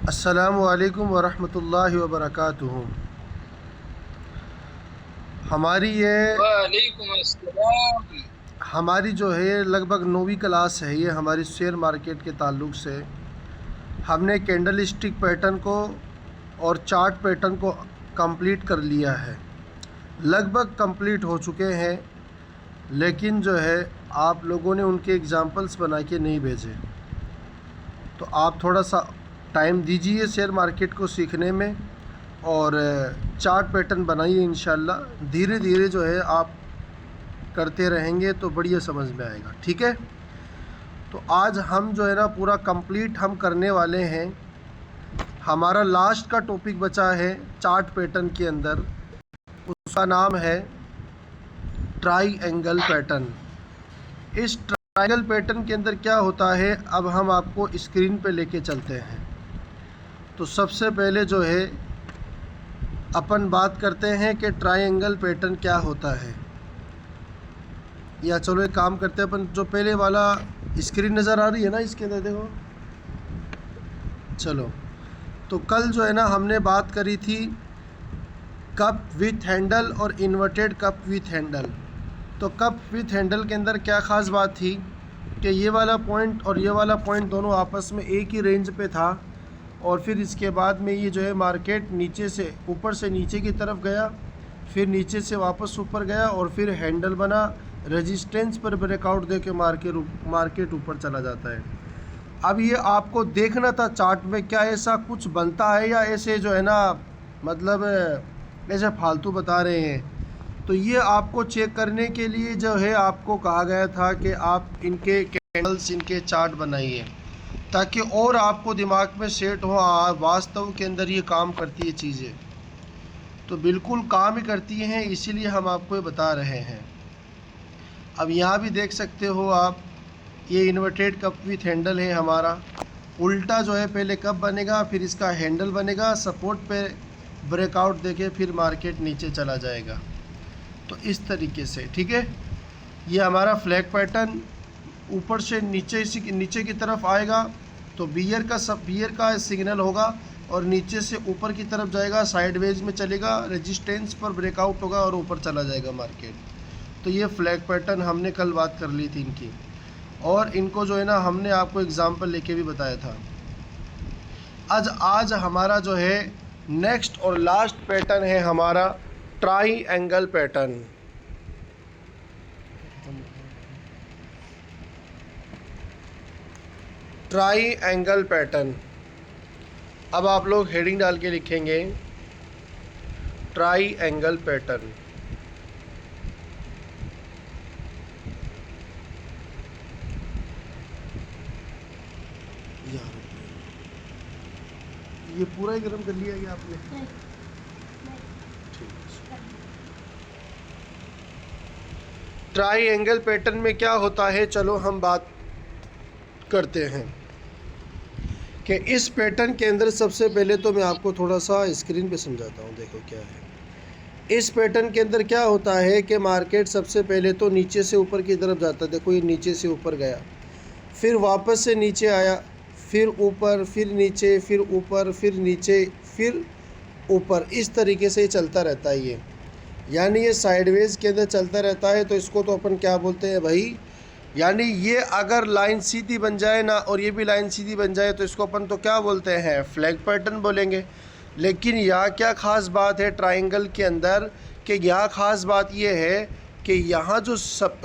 अस्सलामु अलैकुम वरहमतुल्लाहि वबरकातुहू। हमारी ये वालेकुम अस्सलाम। हमारी जो है लगभग 9वीं क्लास है ये हमारी शेयर मार्केट के ताल्लुक़ से। हमने कैंडल स्टिक पैटर्न को और चार्ट पैटर्न को कंप्लीट कर लिया है, लगभग कंप्लीट हो चुके हैं, लेकिन जो है आप लोगों ने उनके एग्ज़ाम्पल्स बना के नहीं भेजे। तो आप थोड़ा सा टाइम दीजिए शेयर मार्केट को सीखने में और चार्ट पैटर्न बनाइए। इंशाल्लाह धीरे धीरे जो है आप करते रहेंगे तो बढ़िया समझ में आएगा। ठीक है, तो आज हम जो है ना पूरा कंप्लीट हम करने वाले हैं। हमारा लास्ट का टॉपिक बचा है चार्ट पैटर्न के अंदर, उसका नाम है ट्राई एंगल पैटर्न। इस ट्रायंगल पैटर्न के अंदर क्या होता है, अब हम आपको स्क्रीन पे लेके चलते हैं। तो सबसे पहले जो है अपन बात करते हैं कि ट्रायंगल पैटर्न क्या होता है। या चलो एक काम करते हैं, अपन जो पहले वाला स्क्रीन नज़र आ रही है ना इसके अंदर देखो। चलो, तो कल जो है ना हमने बात करी थी कप विथ हैंडल और इन्वर्टेड कप विथ हैंडल। तो कप विथ हैंडल के अंदर क्या ख़ास बात थी कि ये वाला पॉइंट और ये वाला पॉइंट दोनों आपस में एक ही रेंज पे था, और फिर इसके बाद में ये जो है मार्केट नीचे से ऊपर से नीचे की तरफ गया, फिर नीचे से वापस ऊपर गया और फिर हैंडल बना, रेजिस्टेंस पर ब्रेकआउट दे के मार्केट ऊपर चला जाता है। अब ये आपको देखना था चार्ट में क्या ऐसा कुछ बनता है या ऐसे जो है ना मतलब ऐसे फालतू बता रहे हैं। तो ये आपको चेक करने के लिए जो है आपको कहा गया था कि आप इनके कैंडल्स, इनके चार्ट बनाइए, ताकि और आपको दिमाग में सेट हो वास्तव के अंदर ये काम करती है चीज़ें। तो बिल्कुल काम ही करती हैं, इसीलिए हम आपको ये बता रहे हैं। अब यहाँ भी देख सकते हो आप, ये इन्वर्टेड कप विथ हैंडल है हमारा। उल्टा जो है पहले कप बनेगा, फिर इसका हैंडल बनेगा, सपोर्ट पे ब्रेकआउट देके फिर मार्केट नीचे चला जाएगा। तो इस तरीके से, ठीक है, ये हमारा फ्लैग पैटर्न ऊपर से नीचे की तरफ आएगा तो बियर का सिग्नल होगा, और नीचे से ऊपर की तरफ जाएगा, साइडवेज में चलेगा, रेजिस्टेंस पर ब्रेकआउट होगा और ऊपर चला जाएगा मार्केट। तो ये फ्लैग पैटर्न हमने कल बात कर ली थी इनकी, और इनको जो है ना हमने आपको एग्जांपल लेके भी बताया था। आज हमारा जो है नेक्स्ट और लास्ट पैटर्न है हमारा try angle pattern. Try angle pattern, अब आप लोग हेडिंग डाल के लिखेंगे ट्राई एंगल पैटर्न। ये पूरा ही गर्म कर लिया है आपने? ट्राई एंगल पैटर्न में क्या होता है, चलो हम बात करते हैं कि इस पैटर्न के अंदर सबसे पहले तो मैं आपको थोड़ा सा स्क्रीन पे समझाता हूँ। देखो क्या है इस पैटर्न के अंदर, क्या होता है कि मार्केट सबसे पहले तो नीचे से ऊपर की तरफ जाता है। देखो ये नीचे से ऊपर गया, फिर वापस से नीचे आया, फिर ऊपर, फिर नीचे, फिर ऊपर, फिर नीचे, फिर ऊपर, इस तरीके से चलता रहता है ये, यानी ये साइडवेज के अंदर चलता रहता है। तो इसको तो अपन क्या बोलते हैं भाई, यानी ये अगर लाइन सीधी बन जाए ना और ये भी लाइन सीधी बन जाए तो इसको अपन तो क्या बोलते हैं, फ्लैग पैटर्न बोलेंगे। लेकिन यहाँ क्या ख़ास बात है ट्रायंगल के अंदर, कि यहाँ ख़ास बात ये है कि यहाँ जो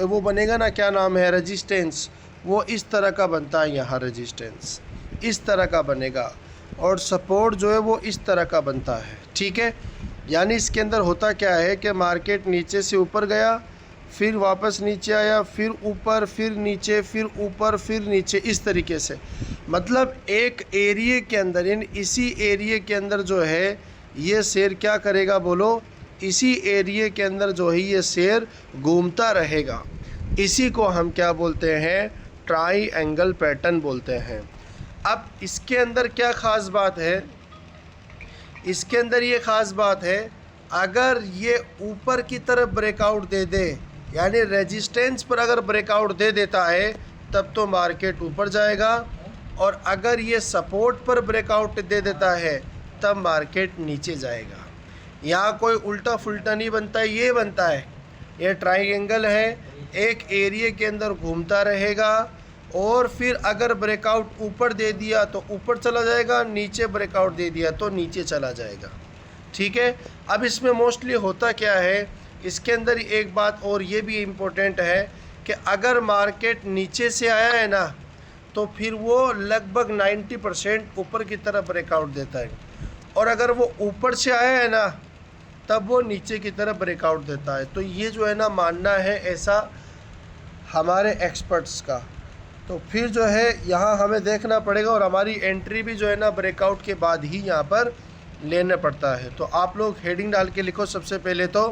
वो बनेगा ना, क्या नाम है, रेजिस्टेंस, वो इस तरह का बनता है। यहाँ रेजिस्टेंस इस तरह का बनेगा और सपोर्ट जो है वो इस तरह का बनता है। ठीक है, यानी इसके अंदर होता क्या है कि मार्केट नीचे से ऊपर गया, फिर वापस नीचे आया, फिर ऊपर, फिर नीचे, फिर ऊपर, फिर नीचे, इस तरीके से। मतलब एक एरिया के अंदर, यानी इसी एरिया के अंदर जो है ये शेयर क्या करेगा बोलो, इसी एरिया के अंदर जो है ये शेयर घूमता रहेगा। इसी को हम क्या बोलते हैं, ट्राई एंगल पैटर्न बोलते हैं। अब इसके अंदर क्या ख़ास बात है, इसके अंदर ये ख़ास बात है, अगर ये ऊपर की तरफ ब्रेकआउट दे दे, यानी रेजिस्टेंस पर अगर ब्रेकआउट दे देता है, तब तो मार्केट ऊपर जाएगा, और अगर ये सपोर्ट पर ब्रेकआउट दे देता है तब मार्केट नीचे जाएगा। यहाँ कोई उल्टा फुल्टा नहीं बनता है, ये बनता है, ये ट्रायंगल है, एक एरिया के अंदर घूमता रहेगा और फिर अगर ब्रेकआउट ऊपर दे दिया तो ऊपर चला जाएगा, नीचे ब्रेकआउट दे दिया तो नीचे चला जाएगा। ठीक है। अब इसमें मोस्टली होता क्या है, इसके अंदर एक बात और ये भी इम्पोर्टेंट है कि अगर मार्केट नीचे से आया है ना तो फिर वो लगभग 90% ऊपर की तरफ ब्रेकआउट देता है, और अगर वो ऊपर से आया है ना तब वो नीचे की तरफ ब्रेकआउट देता है। तो ये जो है ना मानना है ऐसा हमारे एक्सपर्ट्स का। तो फिर जो है यहाँ हमें देखना पड़ेगा और हमारी एंट्री भी जो है ना ब्रेकआउट के बाद ही यहाँ पर लेना पड़ता है। तो आप लोग हेडिंग डाल के लिखो सबसे पहले तो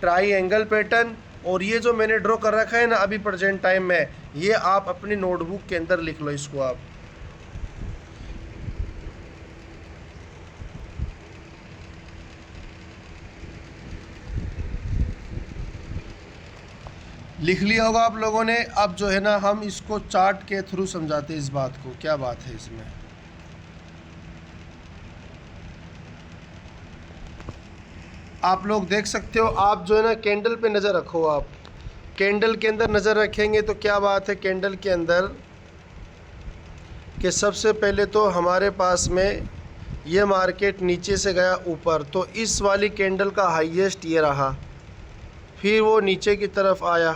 ट्रायंगल पैटर्न, और ये जो मैंने ड्रॉ कर रखा है ना अभी प्रेजेंट टाइम में, ये आप अपनी नोटबुक के अंदर लिख लो, इसको आप लिख लिया होगा आप लोगों ने। अब जो है ना हम इसको चार्ट के थ्रू समझाते हैं इस बात को, क्या बात है इसमें। आप लोग देख सकते हो, आप जो है ना कैंडल पे नज़र रखो, आप कैंडल के अंदर नज़र रखेंगे तो क्या बात है कैंडल के अंदर कि सबसे पहले तो हमारे पास में ये मार्केट नीचे से गया ऊपर, तो इस वाली कैंडल का हाईएस्ट ये रहा, फिर वो नीचे की तरफ आया,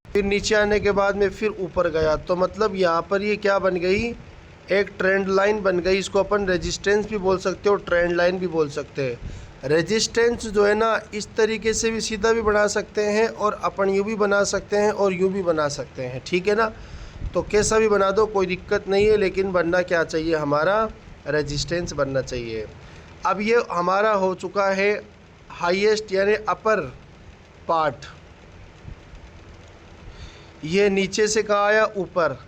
फिर नीचे आने के बाद में फिर ऊपर गया। तो मतलब यहाँ पर ये क्या बन गई, एक ट्रेंड लाइन बन गई। इसको अपन रेजिस्टेंस भी बोल सकते हो, ट्रेंड लाइन भी बोल सकते हैं। रेजिस्टेंस जो है ना इस तरीके से भी सीधा भी बना सकते हैं और अपन यूँ भी बना सकते हैं और यूँ भी बना सकते हैं, ठीक है ना। तो कैसा भी बना दो कोई दिक्कत नहीं है, लेकिन बनना क्या चाहिए, हमारा रेजिस्टेंस बनना चाहिए। अब ये हमारा हो चुका है हाईएस्ट यानी अपर पार्ट, ये नीचे से कहाँ आया ऊपर,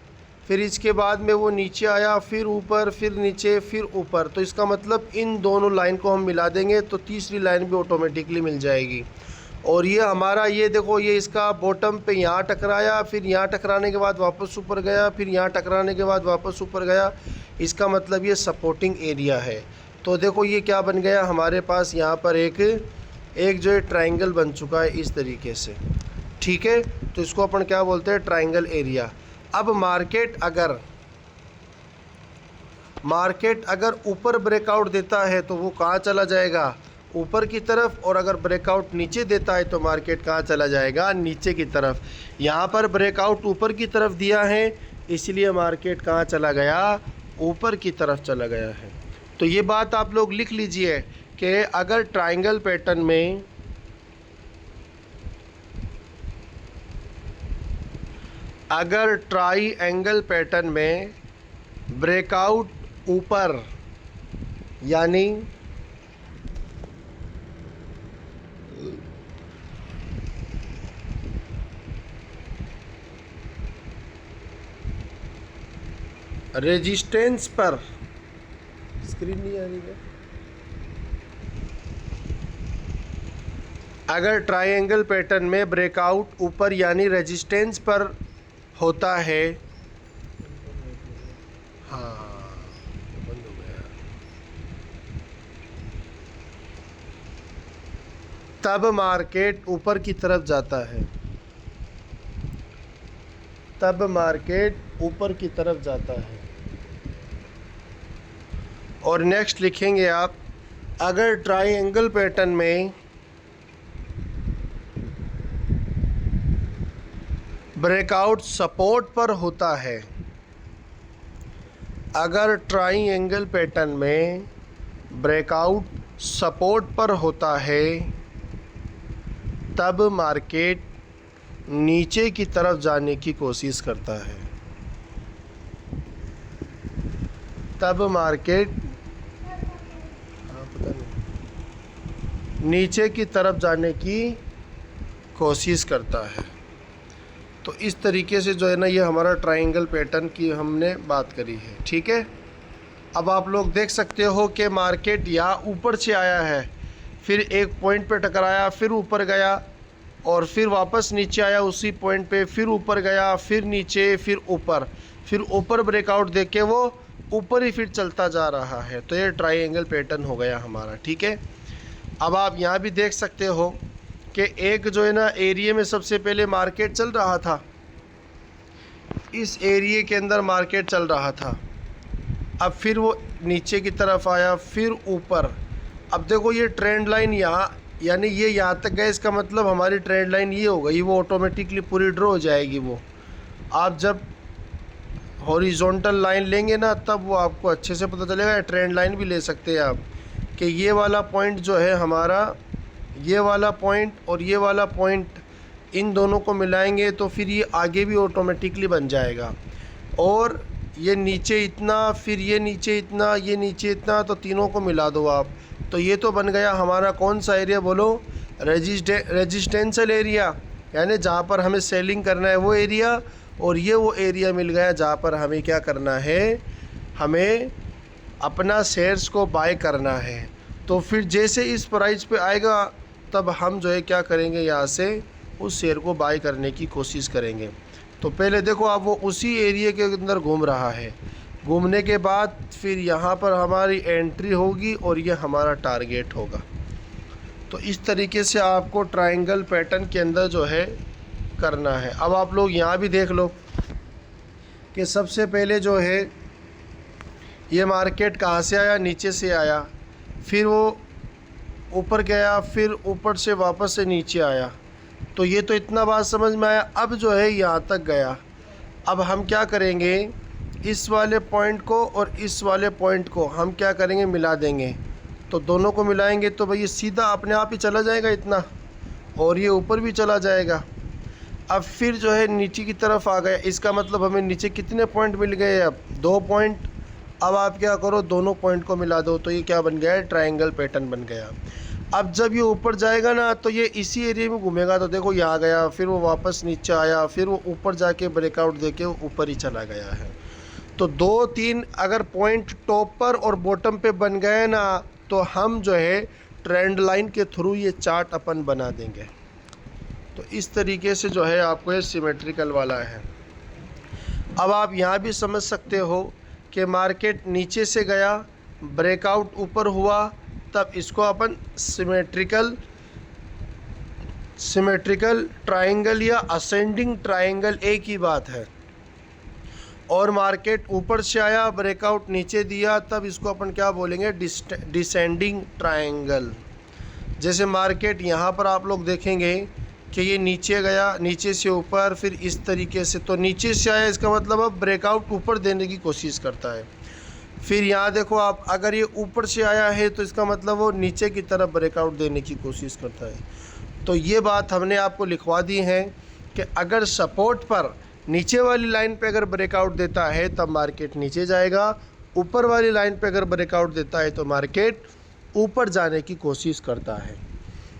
फिर इसके बाद में वो नीचे आया, फिर ऊपर, फिर नीचे, फिर ऊपर। तो इसका मतलब इन दोनों लाइन को हम मिला देंगे तो तीसरी लाइन भी ऑटोमेटिकली मिल जाएगी। और ये हमारा ये देखो, ये इसका बॉटम पे यहाँ टकराया, फिर यहाँ टकराने के बाद वापस ऊपर गया, फिर यहाँ टकराने के बाद वापस ऊपर गया। इसका मतलब ये सपोर्टिंग एरिया है। तो देखो ये क्या बन गया हमारे पास, यहाँ पर एक जो है ट्रायंगल बन चुका है इस तरीके से, ठीक है। तो इसको अपन क्या बोलते हैं, ट्रायंगल एरिया। अब मार्केट अगर ऊपर ब्रेकआउट देता है तो वो कहाँ चला जाएगा, ऊपर की तरफ, और अगर ब्रेकआउट नीचे देता है तो मार्केट कहाँ चला जाएगा, नीचे की तरफ। यहाँ पर ब्रेकआउट ऊपर की तरफ दिया है इसलिए मार्केट कहाँ चला गया, ऊपर की तरफ चला गया है। तो ये बात आप लोग लिख लीजिए कि अगर ट्रायंगल पैटर्न में ट्रायंगल पैटर्न में ब्रेकआउट ऊपर यानी रेजिस्टेंस पर, स्क्रीन नहीं आ रही है, अगर ट्रायंगल पैटर्न में ब्रेकआउट ऊपर यानी रेजिस्टेंस पर होता है, हाँ बंद हो गया, तब मार्केट ऊपर की तरफ जाता है, तब मार्केट ऊपर की तरफ जाता है। और नेक्स्ट लिखेंगे आप, अगर ट्रायंगल पैटर्न में ब्रेकआउट सपोर्ट पर होता है, अगर ट्रायंगल पैटर्न में ब्रेकआउट सपोर्ट पर होता है तब मार्केट नीचे की तरफ जाने की कोशिश करता है, तब मार्केट पता नहीं नीचे की तरफ जाने की कोशिश करता है। तो इस तरीके से जो है ना ये हमारा ट्रायंगल पैटर्न की हमने बात करी है, ठीक है। अब आप लोग देख सकते हो कि मार्केट यहाँ ऊपर से आया है, फिर एक पॉइंट पे टकराया, फिर ऊपर गया और फिर वापस नीचे आया उसी पॉइंट पे, फिर ऊपर गया, फिर नीचे, फिर ऊपर, फिर ऊपर ब्रेकआउट दे के वो ऊपर ही फिर चलता जा रहा है। तो ये ट्रायंगल पैटर्न हो गया हमारा, ठीक है। अब आप यहाँ भी देख सकते हो कि एक जो है ना एरिया में सबसे पहले मार्केट चल रहा था, इस एरिया के अंदर मार्केट चल रहा था। अब फिर वो नीचे की तरफ आया, फिर ऊपर। अब देखो ये ट्रेंड लाइन यहाँ, यानी ये यहाँ तक गए, इसका मतलब हमारी ट्रेंड लाइन ये हो गई, वो ऑटोमेटिकली पूरी ड्रॉ हो जाएगी। वो आप जब हॉरिजॉन्टल लाइन लेंगे ना तब वो आपको अच्छे से पता चलेगा। ट्रेंड लाइन भी ले सकते हैं आप कि ये वाला पॉइंट जो है हमारा, ये वाला पॉइंट और ये वाला पॉइंट, इन दोनों को मिलाएंगे तो फिर ये आगे भी ऑटोमेटिकली बन जाएगा। और ये नीचे इतना, फिर ये नीचे इतना, ये नीचे इतना, तो तीनों को मिला दो आप, तो ये तो बन गया हमारा कौन सा एरिया बोलो, रेजिस्टेंशियल एरिया, यानी जहाँ पर हमें सेलिंग करना है वो एरिया। और ये वो एरिया मिल गया जहाँ पर हमें क्या करना है, हमें अपना शेयर्स को बाय करना है। तो फिर जैसे इस प्राइस पे आएगा तब हम जो है क्या करेंगे, यहाँ से उस शेयर को बाय करने की कोशिश करेंगे। तो पहले देखो आप वो उसी एरिया के अंदर घूम रहा है, घूमने के बाद फिर यहाँ पर हमारी एंट्री होगी और ये हमारा टारगेट होगा। तो इस तरीके से आपको ट्रायंगल पैटर्न के अंदर जो है करना है। अब आप लोग यहाँ भी देख लो कि सबसे पहले जो है ये मार्केट कहाँ से आया, नीचे से आया, फिर वो ऊपर गया, फिर ऊपर से वापस से नीचे आया। तो ये तो इतना बात समझ में आया। अब जो है यहाँ तक गया, अब हम क्या करेंगे, इस वाले पॉइंट को और इस वाले पॉइंट को हम क्या करेंगे, मिला देंगे। तो दोनों को मिलाएंगे तो भाई ये सीधा अपने आप ही चला जाएगा इतना, और ये ऊपर भी चला जाएगा। अब फिर जो है नीचे की तरफ आ गया, इसका मतलब हमें नीचे कितने पॉइंट मिल गए, अब 2 पॉइंट। अब आप क्या करो, दोनों पॉइंट को मिला दो, तो ये क्या बन गया है, ट्रायंगल पैटर्न बन गया। अब जब ये ऊपर जाएगा ना तो ये इसी एरिया में घूमेगा। तो देखो यहाँ गया, फिर वो वापस नीचे आया, फिर वो ऊपर जाके ब्रेकआउट देके वो ऊपर ही चला गया है। तो 2-3 अगर पॉइंट टॉप पर और बॉटम पे बन गए ना तो हम जो है ट्रेंड लाइन के थ्रू ये चार्ट अपन बना देंगे। तो इस तरीके से जो है आपको ये सिमेट्रिकल वाला है। अब आप यहाँ भी समझ सकते हो कि मार्केट नीचे से गया, ब्रेकआउट ऊपर हुआ, तब इसको अपन सिमेट्रिकल ट्रायंगल या असेंडिंग ट्रायंगल एक ही बात है। और मार्केट ऊपर से आया, ब्रेकआउट नीचे दिया, तब इसको अपन क्या बोलेंगे, डिसेंडिंग ट्रायंगल। जैसे मार्केट यहाँ पर आप लोग देखेंगे कि ये नीचे गया, नीचे से ऊपर, फिर इस तरीके से, तो नीचे से आया, इसका मतलब अब ब्रेकआउट ऊपर देने की कोशिश करता है। फिर यहाँ देखो आप, अगर ये ऊपर से आया है तो इसका मतलब वो नीचे की तरफ ब्रेकआउट देने की कोशिश करता है। तो ये बात हमने आपको लिखवा दी है कि अगर सपोर्ट पर नीचे वाली लाइन पे अगर ब्रेकआउट देता है तब मार्केट नीचे जाएगा, ऊपर वाली लाइन पे अगर ब्रेकआउट देता है तो मार्केट ऊपर जाने की कोशिश करता है।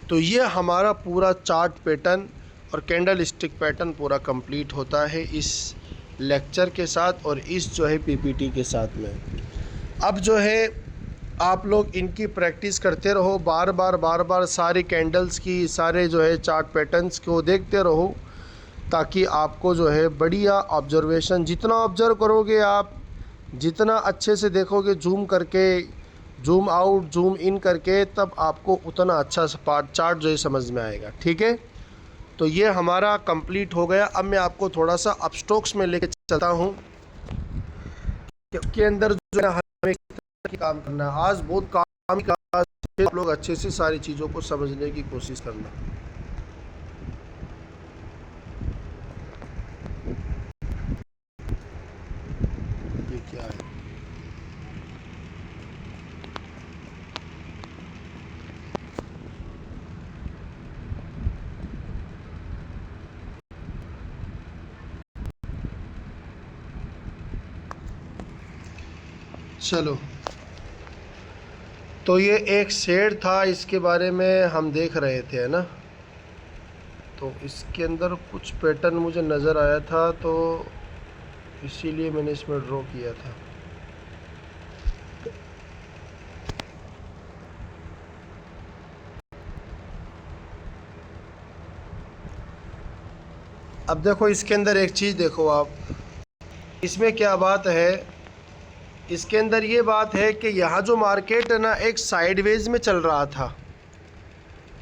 तो ये हमारा पूरा चार्ट पैटर्न और कैंडल स्टिक पैटर्न पूरा कंप्लीट होता है इस लेक्चर के साथ और इस जो है पीपीटी के साथ में। अब जो है आप लोग इनकी प्रैक्टिस करते रहो, बार बार सारी कैंडल्स की, सारे जो है चार्ट पैटर्न्स को देखते रहो, ताकि आपको जो है बढ़िया ऑब्जर्वेशन, जितना ऑब्जर्व करोगे आप, जितना अच्छे से देखोगे, जूम करके, जूम आउट, जूम इन करके, तब आपको उतना अच्छा चार्ट जो है समझ में आएगा। ठीक है, तो ये हमारा कंप्लीट हो गया। अब मैं आपको थोड़ा सा अपस्टॉक्स में लेके चलता हूँ के अंदर जो है हमें काम करना है। आज बहुत काम का, आप लोग अच्छे से सारी चीज़ों को समझने की कोशिश करना। ये क्या है, चलो, तो ये एक शेड था, इसके बारे में हम देख रहे थे, है ना। तो इसके अंदर कुछ पैटर्न मुझे नज़र आया था, तो इसीलिए मैंने इसमें ड्रॉ किया था। अब देखो इसके अंदर एक चीज़ देखो आप, इसमें क्या बात है, इसके अंदर ये बात है कि यहाँ जो मार्केट है ना एक साइडवेज में चल रहा था।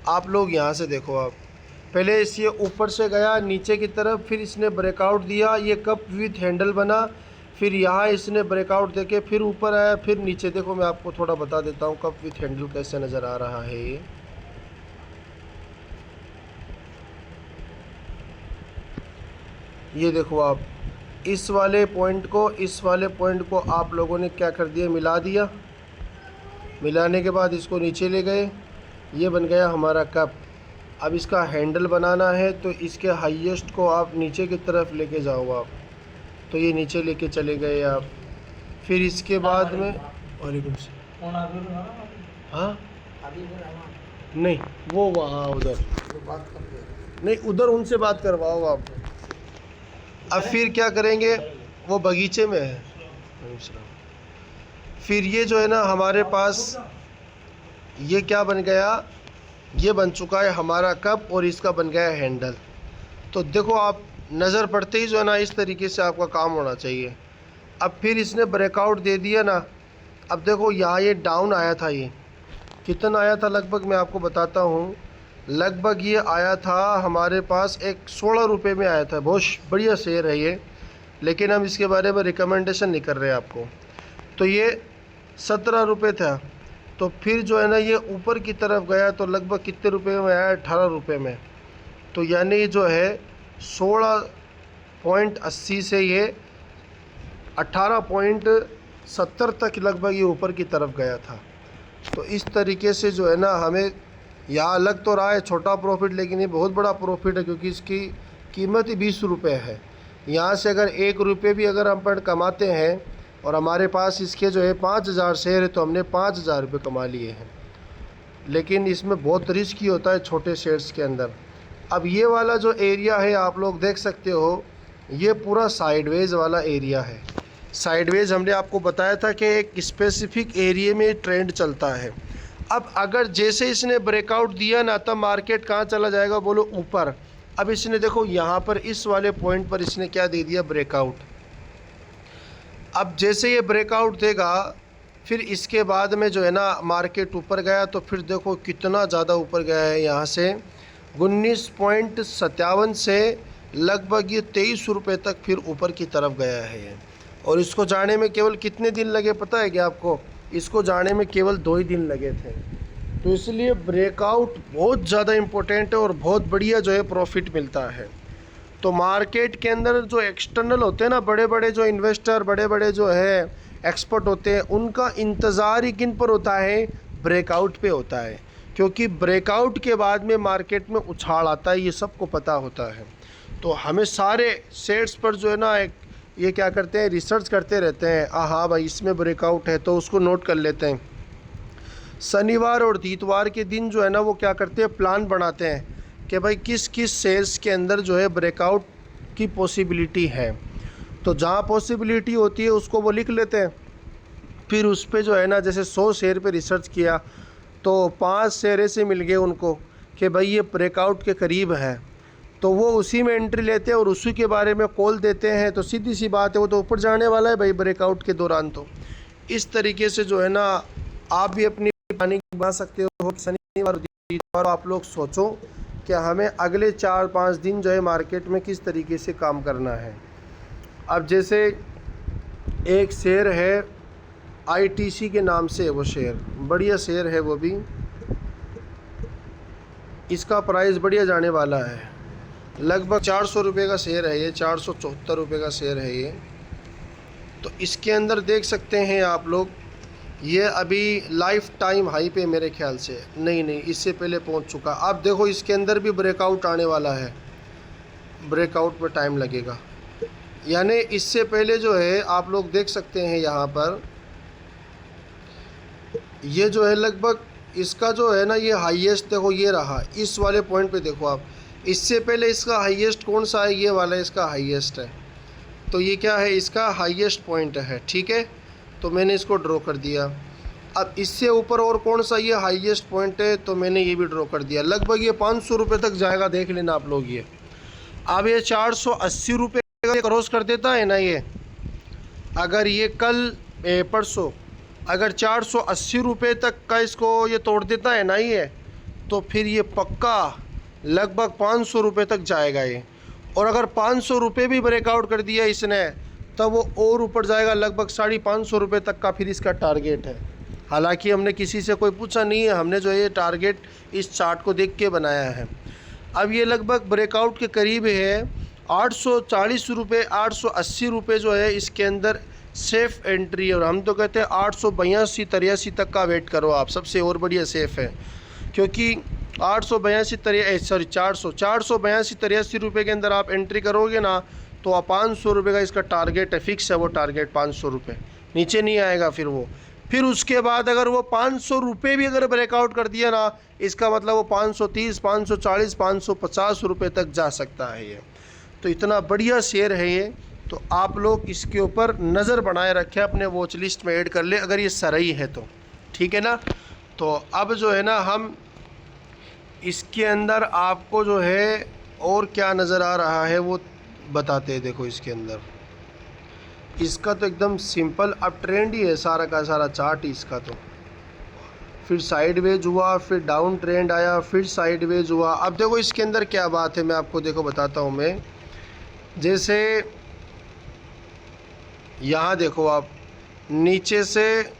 आप लोग यहाँ से देखो, आप पहले ये ऊपर से गया नीचे की तरफ, फिर इसने ब्रेकआउट दिया, ये कप विथ हैंडल बना, फिर यहाँ इसने ब्रेकआउट देके फिर ऊपर आया, फिर नीचे। देखो मैं आपको थोड़ा बता देता हूँ कप विथ हैंडल कैसे नज़र आ रहा है। ये देखो आप, इस वाले पॉइंट को इस वाले पॉइंट को आप लोगों ने क्या कर दिया, मिला दिया। मिलाने के बाद इसको नीचे ले गए, ये बन गया हमारा कप। अब इसका हैंडल बनाना है तो इसके हाईएस्ट को आप नीचे की तरफ लेके जाओ आप, तो ये नीचे लेके चले गए आप। फिर इसके बाद में वालेकुम सलाम। हाँ नहीं, वो वहाँ उधर नहीं, उधर उनसे बात करवाओ आप। अब फिर क्या करेंगे, वो बगीचे में है। फिर ये जो है ना हमारे पास ये क्या बन गया, ये बन चुका है हमारा कप और इसका बन गया हैंडल। तो देखो आप, नज़र पड़ते ही जो है ना इस तरीके से आपका काम होना चाहिए। अब फिर इसने ब्रेकआउट दे दिया ना। अब देखो यहाँ ये डाउन आया था, ये कितना आया था लगभग मैं आपको बताता हूँ। लगभग ये आया था हमारे पास एक 16 रुपये में आया था। बहुत बढ़िया शेयर है ये, लेकिन हम इसके बारे में रिकमेंडेशन नहीं कर रहे आपको। तो ये 17 रुपये था। तो फिर जो है ना ये ऊपर की तरफ गया तो लगभग कितने रुपए में आया, 18 रुपये में। तो यानी जो है 16.80 से ये 18.70 तक लगभग ये ऊपर की तरफ गया था। तो इस तरीके से जो है ना हमें यहाँ लग तो रहा है छोटा प्रॉफिट, लेकिन ये बहुत बड़ा प्रॉफिट है, क्योंकि इसकी कीमत ही 20 रुपये है। यहाँ से अगर 1 रुपये भी अगर हम पर कमाते हैं और हमारे पास इसके जो है 5000 शेयर है, तो हमने 5000 रुपये कमा लिए हैं। लेकिन इसमें बहुत रिस्की होता है छोटे शेयर्स के अंदर। अब ये वाला जो एरिया है आप लोग देख सकते हो, ये पूरा साइडवेज वाला एरिया है। साइडवेज हमने आपको बताया था कि एक स्पेसिफिक एरिया में ट्रेंड चलता है। अब अगर जैसे इसने ब्रेकआउट दिया ना, तब मार्केट कहाँ चला जाएगा, बोलो ऊपर। अब इसने देखो यहाँ पर इस वाले पॉइंट पर इसने क्या दे दिया, ब्रेकआउट। अब जैसे ये ब्रेकआउट देगा, फिर इसके बाद में जो है ना मार्केट ऊपर गया, तो फिर देखो कितना ज़्यादा ऊपर गया है। यहाँ से 19.57 से लगभग ये 23 रुपये तक फिर ऊपर की तरफ गया है ये। और इसको जाने में केवल कितने दिन लगे पता है क्या आपको? इसको जाने में केवल 2 ही दिन लगे थे। तो इसलिए ब्रेकआउट बहुत ज़्यादा इम्पोर्टेंट है और बहुत बढ़िया जो है प्रॉफिट मिलता है। तो मार्केट के अंदर जो एक्सटर्नल होते हैं ना, बड़े बड़े जो इन्वेस्टर, बड़े बड़े जो है एक्सपर्ट होते हैं, उनका इंतज़ार ही किन पर होता है, ब्रेकआउट पे होता है। क्योंकि ब्रेकआउट के बाद में मार्केट में उछाल आता है, ये सबको पता होता है। तो हमें सारे शेयर्स पर जो है ना ये क्या करते हैं, रिसर्च करते रहते हैं। हाँ भाई इसमें ब्रेकआउट है, तो उसको नोट कर लेते हैं। शनिवार और इतवार के दिन जो है ना वो क्या करते हैं, प्लान बनाते हैं कि भाई किस किस शेयर्स के अंदर जो है ब्रेकआउट की पॉसिबिलिटी है। तो जहाँ पॉसिबिलिटी होती है उसको वो लिख लेते हैं। फिर उस पर जो है ना, जैसे 100 शेयर पे रिसर्च किया तो 5 शेयर ऐसे मिल गए उनको कि भाई ये ब्रेकआउट के करीब है, तो वो उसी में एंट्री लेते हैं और उसी के बारे में कॉल देते हैं। तो सीधी सी बात है, वो तो ऊपर जाने वाला है भाई ब्रेकआउट के दौरान। तो इस तरीके से जो है ना आप भी अपनी प्लानिंग बना सकते हो। शनिवार आप लोग सोचो कि हमें अगले 4-5 दिन जो है मार्केट में किस तरीके से काम करना है। अब जैसे एक शेयर है ITC के नाम से, वो शेयर बढ़िया शेयर है, वो भी इसका प्राइस बढ़िया जाने वाला है। लगभग 400 रुपये का शेयर है ये, 474 रुपये का शेयर है ये। तो इसके अंदर देख सकते हैं आप लोग, ये अभी लाइफ टाइम हाई पे मेरे ख्याल से, नहीं इससे पहले पहुंच चुका। आप देखो इसके अंदर भी ब्रेकआउट आने वाला है, ब्रेकआउट में टाइम लगेगा। यानी इससे पहले जो है आप लोग देख सकते हैं यहाँ पर, ये जो है लगभग इसका जो है ना ये हाईएस्ट देखो ये रहा, इस वाले पॉइंट पे देखो आप। इससे पहले इसका हाईएस्ट कौन सा है, ये वाला इसका हाईएस्ट है। तो ये क्या है, इसका हाईएस्ट पॉइंट है, ठीक है। तो मैंने इसको ड्रॉ कर दिया। अब इससे ऊपर और कौन सा ये हाईएस्ट पॉइंट है, तो मैंने ये भी ड्रॉ कर दिया। लगभग ये 500 रुपये तक जाएगा, देख लेना आप लोग ये। अब ये 480 रुपये का क्रॉस कर देता है ना ये, अगर ये कल परसों अगर 480 रुपये तक का इसको ये तोड़ देता है ना ये, तो फिर ये पक्का लगभग 500 रुपये तक जाएगा ये। और अगर 500 रुपये भी ब्रेकआउट कर दिया इसने, तब वो और ऊपर जाएगा, लगभग 550 रुपये तक का फिर इसका टारगेट है। हालांकि हमने किसी से कोई पूछा नहीं है, हमने जो है ये टारगेट इस चार्ट को देख के बनाया है। अब ये लगभग ब्रेकआउट के करीब है। 840 रुपये 880 रुपये जो है इसके अंदर सेफ़ एंट्री है। और हम तो कहते हैं 882-83 तक का वेट करो आप, सबसे और बढ़िया सेफ़ है। क्योंकि 482-83 रुपये के अंदर आप एंट्री करोगे ना, तो आप 500 रुपये का इसका टारगेट है, फिक्स है वो टारगेट 500 रुपये, नीचे नहीं आएगा फिर वो। फिर उसके बाद अगर वो 500 रुपये भी अगर ब्रेकआउट कर दिया ना, इसका मतलब वो 530, 540, 550 रुपये तक जा सकता है ये। तो इतना बढ़िया शेयर है ये। तो आप लोग इसके ऊपर नज़र बनाए रखें, अपने वॉच लिस्ट में ऐड कर ले अगर ये सही है तो, ठीक है ना। तो अब जो है ना हम इसके अंदर आपको जो है और क्या नज़र आ रहा है वो बताते हैं। देखो इसके अंदर इसका तो एकदम सिंपल अब ट्रेंड ही है, सारा का सारा चार्ट ही इसका। तो फिर साइडवेज हुआ, फिर डाउन ट्रेंड आया, फिर साइडवेज हुआ। अब देखो इसके अंदर क्या बात है, मैं आपको देखो बताता हूँ मैं। जैसे यहाँ देखो आप, नीचे से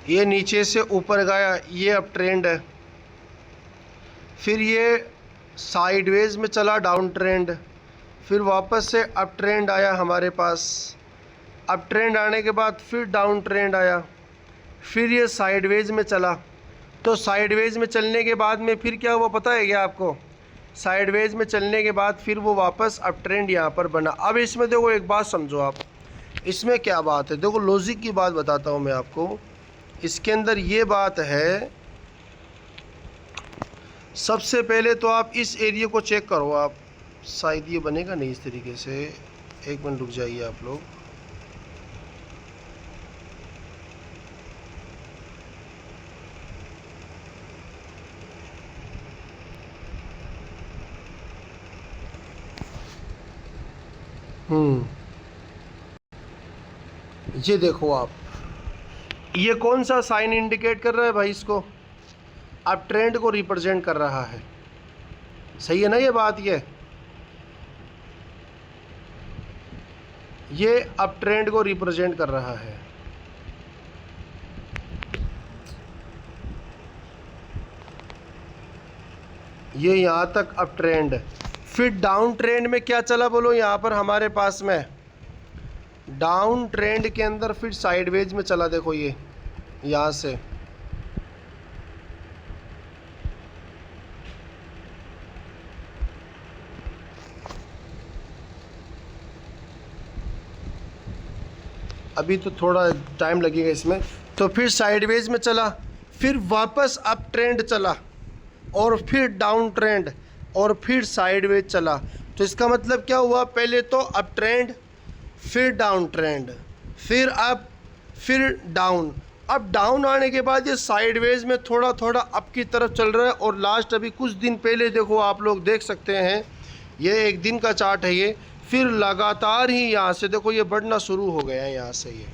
ये नीचे से ऊपर गया, ये अप ट्रेंड है। फिर ये साइडवेज में चला, डाउन ट्रेंड। फिर वापस से अप ट्रेंड आया हमारे पास। अप ट्रेंड आने के बाद फिर डाउन ट्रेंड आया। फिर ये साइडवेज में चला। तो साइडवेज में चलने के बाद में फिर क्या हुआ पता है क्या आपको? साइडवेज में चलने के बाद फिर वो वापस अप ट्रेंड यहाँ पर बना। अब इसमें देखो एक बात समझो आप, इसमें क्या बात है, देखो लॉजिक की बात बताता हूँ मैं आपको। इसके अंदर ये बात है, सबसे पहले तो आप इस एरिया को चेक करो आप। शायद ये बनेगा नहीं इस तरीके से, एक मिनट रुक जाइए आप लोग। ये देखो आप, ये कौन सा साइन इंडिकेट कर रहा है भाई? इसको अब ट्रेंड को रिप्रेजेंट कर रहा है। सही है ना ये बात? ये अब ट्रेंड को रिप्रेजेंट कर रहा है। ये यहाँ तक अप ट्रेंड। फिर डाउन ट्रेंड में क्या चला बोलो? यहाँ पर हमारे पास में डाउन ट्रेंड के अंदर फिर साइडवेज में चला। देखो ये यहाँ से अभी तो थोड़ा टाइम लगेगा इसमें। तो फिर साइडवेज में चला, फिर वापस अप ट्रेंड चला, और फिर डाउन ट्रेंड, और फिर साइडवेज चला। तो इसका मतलब क्या हुआ? पहले तो अप ट्रेंड, फिर डाउन ट्रेंड, फिर अप, फिर डाउन। अब डाउन आने के बाद ये साइडवेज में थोड़ा थोड़ा अप की तरफ चल रहा है। और लास्ट अभी कुछ दिन पहले देखो आप लोग देख सकते हैं, ये एक दिन का चार्ट है ये। फिर लगातार ही यहाँ से देखो ये बढ़ना शुरू हो गया है, यहाँ से ये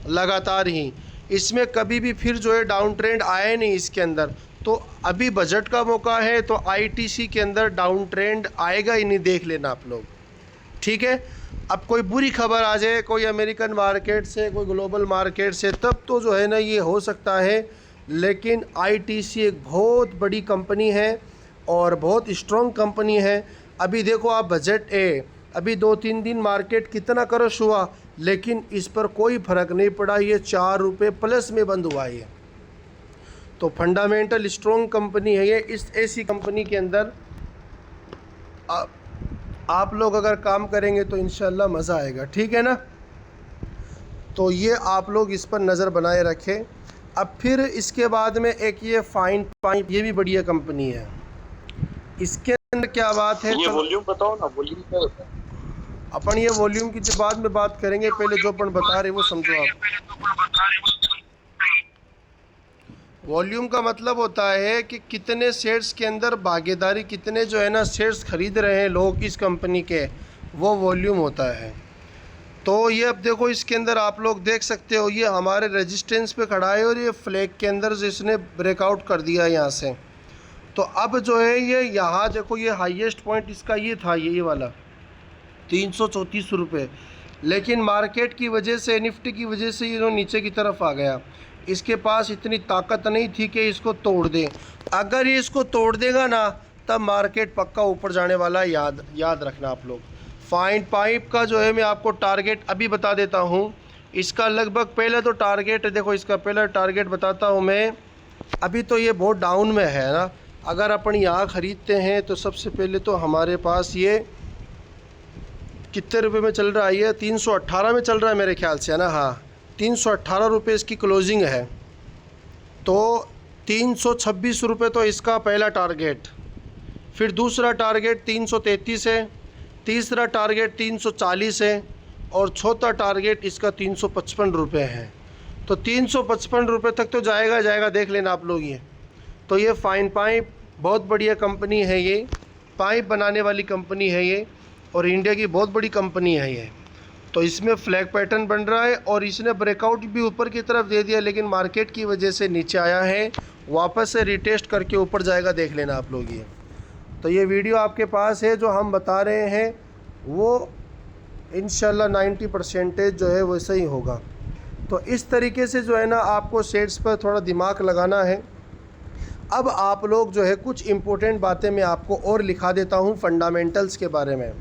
लगातार ही। इसमें कभी भी फिर जो है डाउन ट्रेंड आया नहीं इसके अंदर। तो अभी बजट का मौका है, तो आईटीसी के अंदर डाउन ट्रेंड आएगा ही नहीं, देख लेना आप लोग, ठीक है। अब कोई बुरी खबर आ जाए, कोई अमेरिकन मार्केट से, कोई ग्लोबल मार्केट से, तब तो जो है ना ये हो सकता है। लेकिन आईटीसी एक बहुत बड़ी कंपनी है और बहुत स्ट्रॉन्ग कंपनी है। अभी देखो आप, बजट अभी 2-3 दिन मार्केट कितना क्रश हुआ, लेकिन इस पर कोई फ़र्क नहीं पड़ा। ये 4 रुपये प्लस में बंद हुआ है। तो फंडामेंटल स्ट्रॉन्ग कंपनी है ये। इस ऐसी कंपनी के अंदर आप लोग अगर काम करेंगे तो इंशाल्लाह मज़ा आएगा, ठीक है ना। तो ये आप लोग इस पर नज़र बनाए रखें। अब फिर इसके बाद में एक ये फाइन पाइप, ये भी बढ़िया कंपनी है। इसके अंदर क्या बात है, ये वॉल्यूम बताओ ना, वॉल्यूम क्या होता है? अपन ये वॉल्यूम की बाद में बात करेंगे, पहले जो अपन बता रहे वो समझो आप। वॉल्यूम का मतलब होता है कि कितने शेयर्स के अंदर भागीदारी, कितने जो है ना शेयर्स खरीद रहे हैं लोग इस कंपनी के, वो वॉल्यूम होता है। तो ये अब देखो इसके अंदर आप लोग देख सकते हो, ये हमारे रेजिस्टेंस पे खड़ा है और ये फ्लैग के अंदर जिसने ब्रेकआउट कर दिया है यहाँ से। तो अब जो है ये यहाँ देखो, ये हाईएस्ट पॉइंट इसका ये था, ये वाला 334 रुपये, लेकिन मार्केट की वजह से, निफ्टी की वजह से ये नीचे की तरफ आ गया। इसके पास इतनी ताकत नहीं थी कि इसको तोड़ दे। अगर ये इसको तोड़ देगा ना तब मार्केट पक्का ऊपर जाने वाला है, याद रखना आप लोग। फाइन पाइप का जो है मैं आपको टारगेट अभी बता देता हूँ। इसका लगभग पहले तो टारगेट देखो, इसका पहला टारगेट बताता हूँ मैं। अभी तो ये बहुत डाउन में है ना, अगर अपन यहाँ ख़रीदते हैं तो सबसे पहले तो हमारे पास ये कितने रुपए में चल रहा है, ये 318 में चल रहा है मेरे ख्याल से, है ना। हाँ, 318 रुपये इसकी क्लोजिंग है। तो 326 रुपये तो इसका पहला टारगेट, फिर दूसरा टारगेट 333 है, तीसरा टारगेट 340 है और चौथा टारगेट इसका 355 रुपये है। तो 355 रुपये तक तो जाएगा, देख लेना आप लोग ये। तो ये फाइन पाइप बहुत बढ़िया कंपनी है, ये पाइप बनाने वाली कंपनी है ये, और इंडिया की बहुत बड़ी कंपनी है ये। तो इसमें फ्लैग पैटर्न बन रहा है और इसने ब्रेकआउट भी ऊपर की तरफ दे दिया, लेकिन मार्केट की वजह से नीचे आया है, वापस से रिटेस्ट करके ऊपर जाएगा, देख लेना आप लोग ये। तो ये वीडियो आपके पास है, जो हम बता रहे हैं वो इंशाल्लाह 90% जो है वैसा ही होगा। तो इस तरीके से जो है ना आपको शेयर्स पर थोड़ा दिमाग लगाना है। अब आप लोग जो है कुछ इम्पोर्टेंट बातें मैं आपको और लिखा देता हूँ फंडामेंटल्स के बारे में।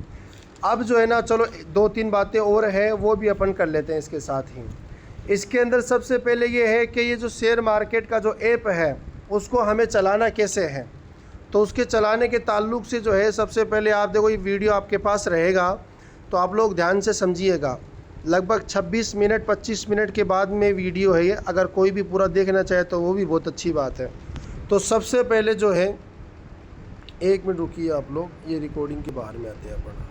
अब जो है ना चलो 2-3 बातें और हैं, वो भी अपन कर लेते हैं इसके साथ ही। इसके अंदर सबसे पहले ये है कि ये जो शेयर मार्केट का जो ऐप है उसको हमें चलाना कैसे है। तो उसके चलाने के ताल्लुक से जो है सबसे पहले आप देखो, ये वीडियो आपके पास रहेगा तो आप लोग ध्यान से समझिएगा। लगभग 26 मिनट 25 मिनट के बाद में वीडियो है ये, अगर कोई भी पूरा देखना चाहे तो वो भी बहुत अच्छी बात है। तो सबसे पहले जो है, 1 मिनट रुकिए आप लोग, ये रिकॉर्डिंग के बाहर में आते हैं अपन।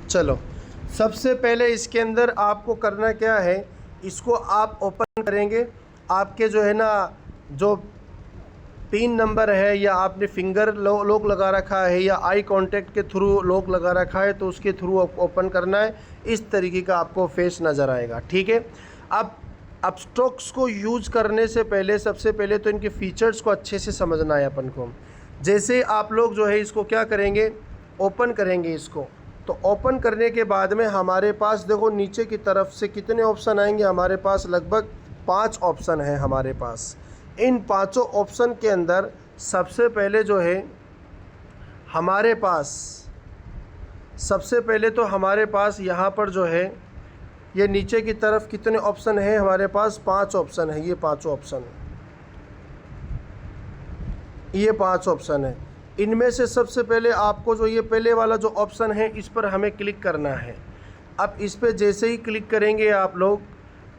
चलो, सबसे पहले इसके अंदर आपको करना क्या है, इसको आप ओपन करेंगे। आपके जो है ना जो पिन नंबर है, या आपने फिंगर लॉक लगा रखा है, या आई कांटेक्ट के थ्रू लॉक लगा रखा है, तो उसके थ्रू ओपन करना है। इस तरीके का आपको फेस नज़र आएगा, ठीक है। अब स्टॉक्स को यूज़ करने से पहले सबसे पहले तो इनके फीचर्स को अच्छे से समझना है अपन को। जैसे आप लोग जो है इसको क्या करेंगे, ओपन करेंगे इसको। तो ओपन करने के बाद में हमारे पास देखो नीचे की तरफ से कितने ऑप्शन आएंगे, हमारे पास लगभग 5 ऑप्शन हैं हमारे पास। इन 5 ऑप्शन के अंदर सबसे पहले जो है हमारे पास, सबसे पहले तो हमारे पास यहाँ पर जो है ये नीचे की तरफ कितने ऑप्शन हैं हमारे पास, 5 ऑप्शन है। ये 5 ऑप्शन, ये 5 ऑप्शन है। इनमें से सबसे पहले आपको जो ये पहले वाला जो ऑप्शन है इस पर हमें क्लिक करना है। अब इस पर जैसे ही क्लिक करेंगे आप लोग,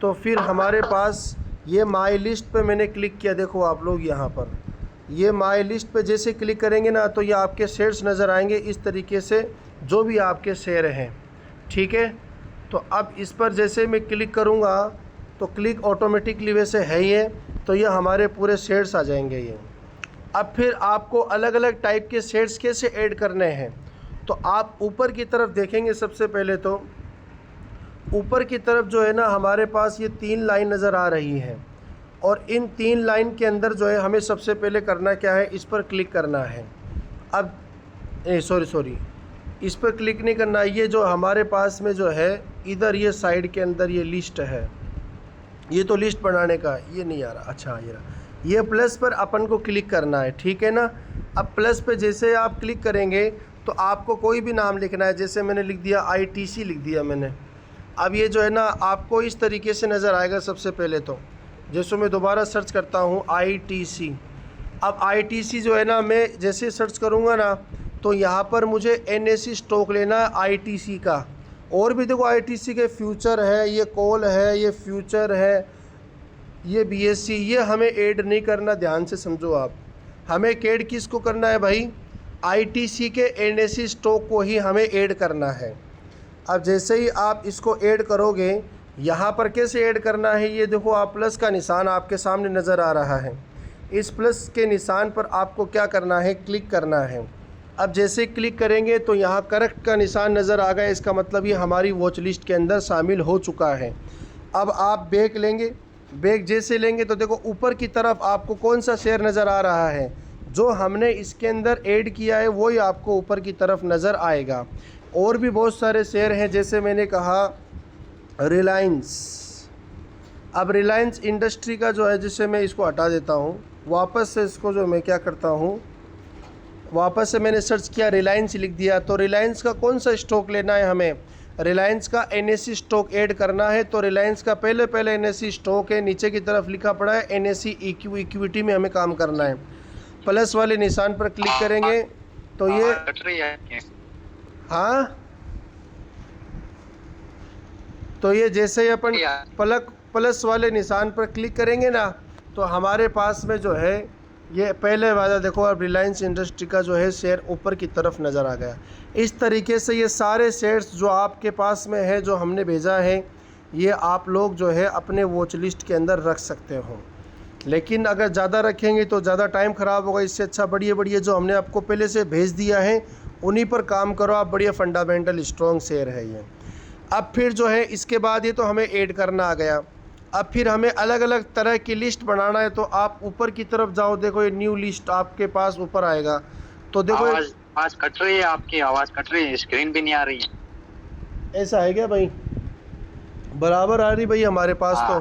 तो फिर हमारे पास ये माई लिस्ट पे मैंने क्लिक किया। देखो आप लोग यहाँ पर ये माई लिस्ट पे जैसे क्लिक करेंगे ना, तो ये आपके शेयर्स नज़र आएंगे इस तरीके से, जो भी आपके शेयर हैं, ठीक है। तो अब इस पर जैसे मैं क्लिक करूँगा तो क्लिक ऑटोमेटिकली वैसे है ये, तो ये हमारे पूरे शेयर्स आ जाएंगे ये। अब फिर आपको अलग अलग टाइप के शेयर्स कैसे ऐड करने हैं, तो आप ऊपर की तरफ देखेंगे। सबसे पहले तो ऊपर की तरफ जो है ना हमारे पास ये 3 लाइन नज़र आ रही हैं, और इन 3 लाइन के अंदर जो है हमें सबसे पहले करना क्या है, इस पर क्लिक करना है। अब सॉरी इस पर क्लिक नहीं करना, ये जो हमारे पास में जो है इधर ये साइड के अंदर ये लिस्ट है, ये तो लिस्ट बनाने का, ये नहीं आ रहा, अच्छा ये प्लस पर अपन को क्लिक करना है, ठीक है ना। अब प्लस पे जैसे आप क्लिक करेंगे तो आपको कोई भी नाम लिखना है। जैसे मैंने लिख दिया ITC लिख दिया मैंने। अब ये जो है ना आपको इस तरीके से नज़र आएगा। सबसे पहले तो जैसे मैं दोबारा सर्च करता हूँ ITC। अब ITC जो है ना मैं जैसे सर्च करूँगा ना, तो यहाँ पर मुझे NSE स्टॉक लेना है ITC का। और भी देखो ITC के फ्यूचर है, ये कॉल है, ये फ्यूचर है, ये BSE, ये हमें ऐड नहीं करना, ध्यान से समझो आप। हमें ऐड किसको करना है भाई, ITC के NSE स्टॉक को ही हमें ऐड करना है। अब जैसे ही आप इसको ऐड करोगे, यहाँ पर कैसे ऐड करना है, ये देखो आप प्लस का निशान आपके सामने नज़र आ रहा है। इस प्लस के निशान पर आपको क्या करना है, क्लिक करना है। अब जैसे क्लिक करेंगे तो यहाँ करेक्ट का निशान नज़र आ गया, इसका मतलब ये हमारी वॉच लिस्ट के अंदर शामिल हो चुका है। अब आप बैक लेंगे, बैक जैसे लेंगे तो देखो ऊपर की तरफ आपको कौन सा शेयर नज़र आ रहा है, जो हमने इसके अंदर ऐड किया है वही आपको ऊपर की तरफ नज़र आएगा। और भी बहुत सारे शेयर हैं, जैसे मैंने कहा रिलायंस। अब रिलायंस इंडस्ट्री का जो है, जिससे मैं इसको हटा देता हूँ, वापस से इसको जो मैं क्या करता हूँ, वापस से मैंने सर्च किया, रिलायंस लिख दिया। तो रिलायंस का कौन सा स्टॉक लेना है हमें, रिलायंस का NSE स्टॉक ऐड करना है। तो रिलायंस का पहले NSE स्टॉक है, नीचे की तरफ लिखा पड़ा है NSE इक्विटी में हमें काम करना है। प्लस वाले निशान पर क्लिक करेंगे तो ये हाँ, तो ये जैसे ही अपन प्लस वाले निशान पर क्लिक करेंगे ना, तो हमारे पास में जो है ये पहले वाला देखो, अब रिलायंस इंडस्ट्री का जो है शेयर ऊपर की तरफ नज़र आ गया। इस तरीके से ये सारे शेयर्स जो आपके पास में है, जो हमने भेजा है, ये आप लोग जो है अपने वॉच लिस्ट के अंदर रख सकते हो। लेकिन अगर ज़्यादा रखेंगे तो ज़्यादा टाइम ख़राब होगा। इससे अच्छा बढ़िया जो हमने आपको पहले से भेज दिया है उन्हीं पर काम करो आप। बढ़िया फंडामेंटल स्ट्रॉन्ग शेयर है ये। अब फिर जो है इसके बाद ये तो हमें ऐड करना आ गया। अब फिर हमें अलग अलग तरह की लिस्ट बनाना है, तो आप ऊपर की तरफ जाओ, देखो ये न्यू लिस्ट आपके पास ऊपर आएगा। तो देखो आवाज कट रही है, आपकी आवाज़ कट रही है, स्क्रीन भी नहीं आ रही है। ऐसा है क्या भाई? बराबर आ रही भाई हमारे पास तो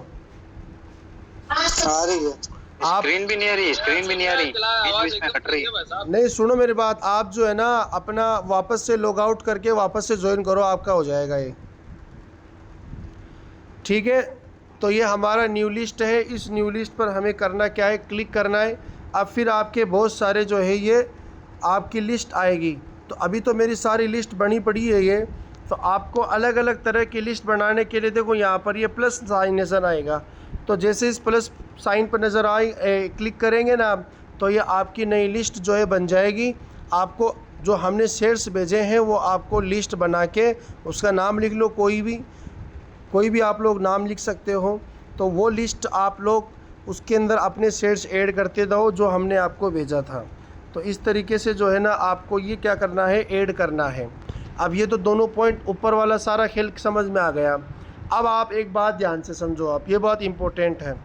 आ रही है, स्क्रीन भी नहीं आ रही, स्क्रीन भी नहीं आ रही, बीच में कट रही है। नहीं, सुनो मेरी बात, आप जो है ना अपना वापस से लॉग आउट करके वापस से ज्वाइन करो, आपका हो जाएगा ये, ठीक है। तो ये हमारा न्यू लिस्ट है। इस न्यू लिस्ट पर हमें करना क्या है, क्लिक करना है। अब फिर आपके बहुत सारे जो है ये आपकी लिस्ट आएगी। तो अभी तो मेरी सारी लिस्ट बनी पड़ी है ये। तो आपको अलग अलग तरह की लिस्ट बनाने के लिए देखो यहाँ पर ये प्लस साइन नज़र आएगा। तो जैसे इस प्लस साइन पर नज़र क्लिक करेंगे ना, तो ये आपकी नई लिस्ट जो है बन जाएगी। आपको जो हमने शेयर्स भेजे हैं वो आपको लिस्ट बना के उसका नाम लिख लो, कोई भी आप लोग नाम लिख सकते हो। तो वो लिस्ट आप लोग उसके अंदर अपने शेयर्स ऐड करते जाओ जो हमने आपको भेजा था। तो इस तरीके से जो है ना आपको ये क्या करना है, ऐड करना है। अब ये तो दोनों पॉइंट ऊपर वाला सारा खेल समझ में आ गया। अब आप एक बात ध्यान से समझो, आप ये बात इम्पोर्टेंट है।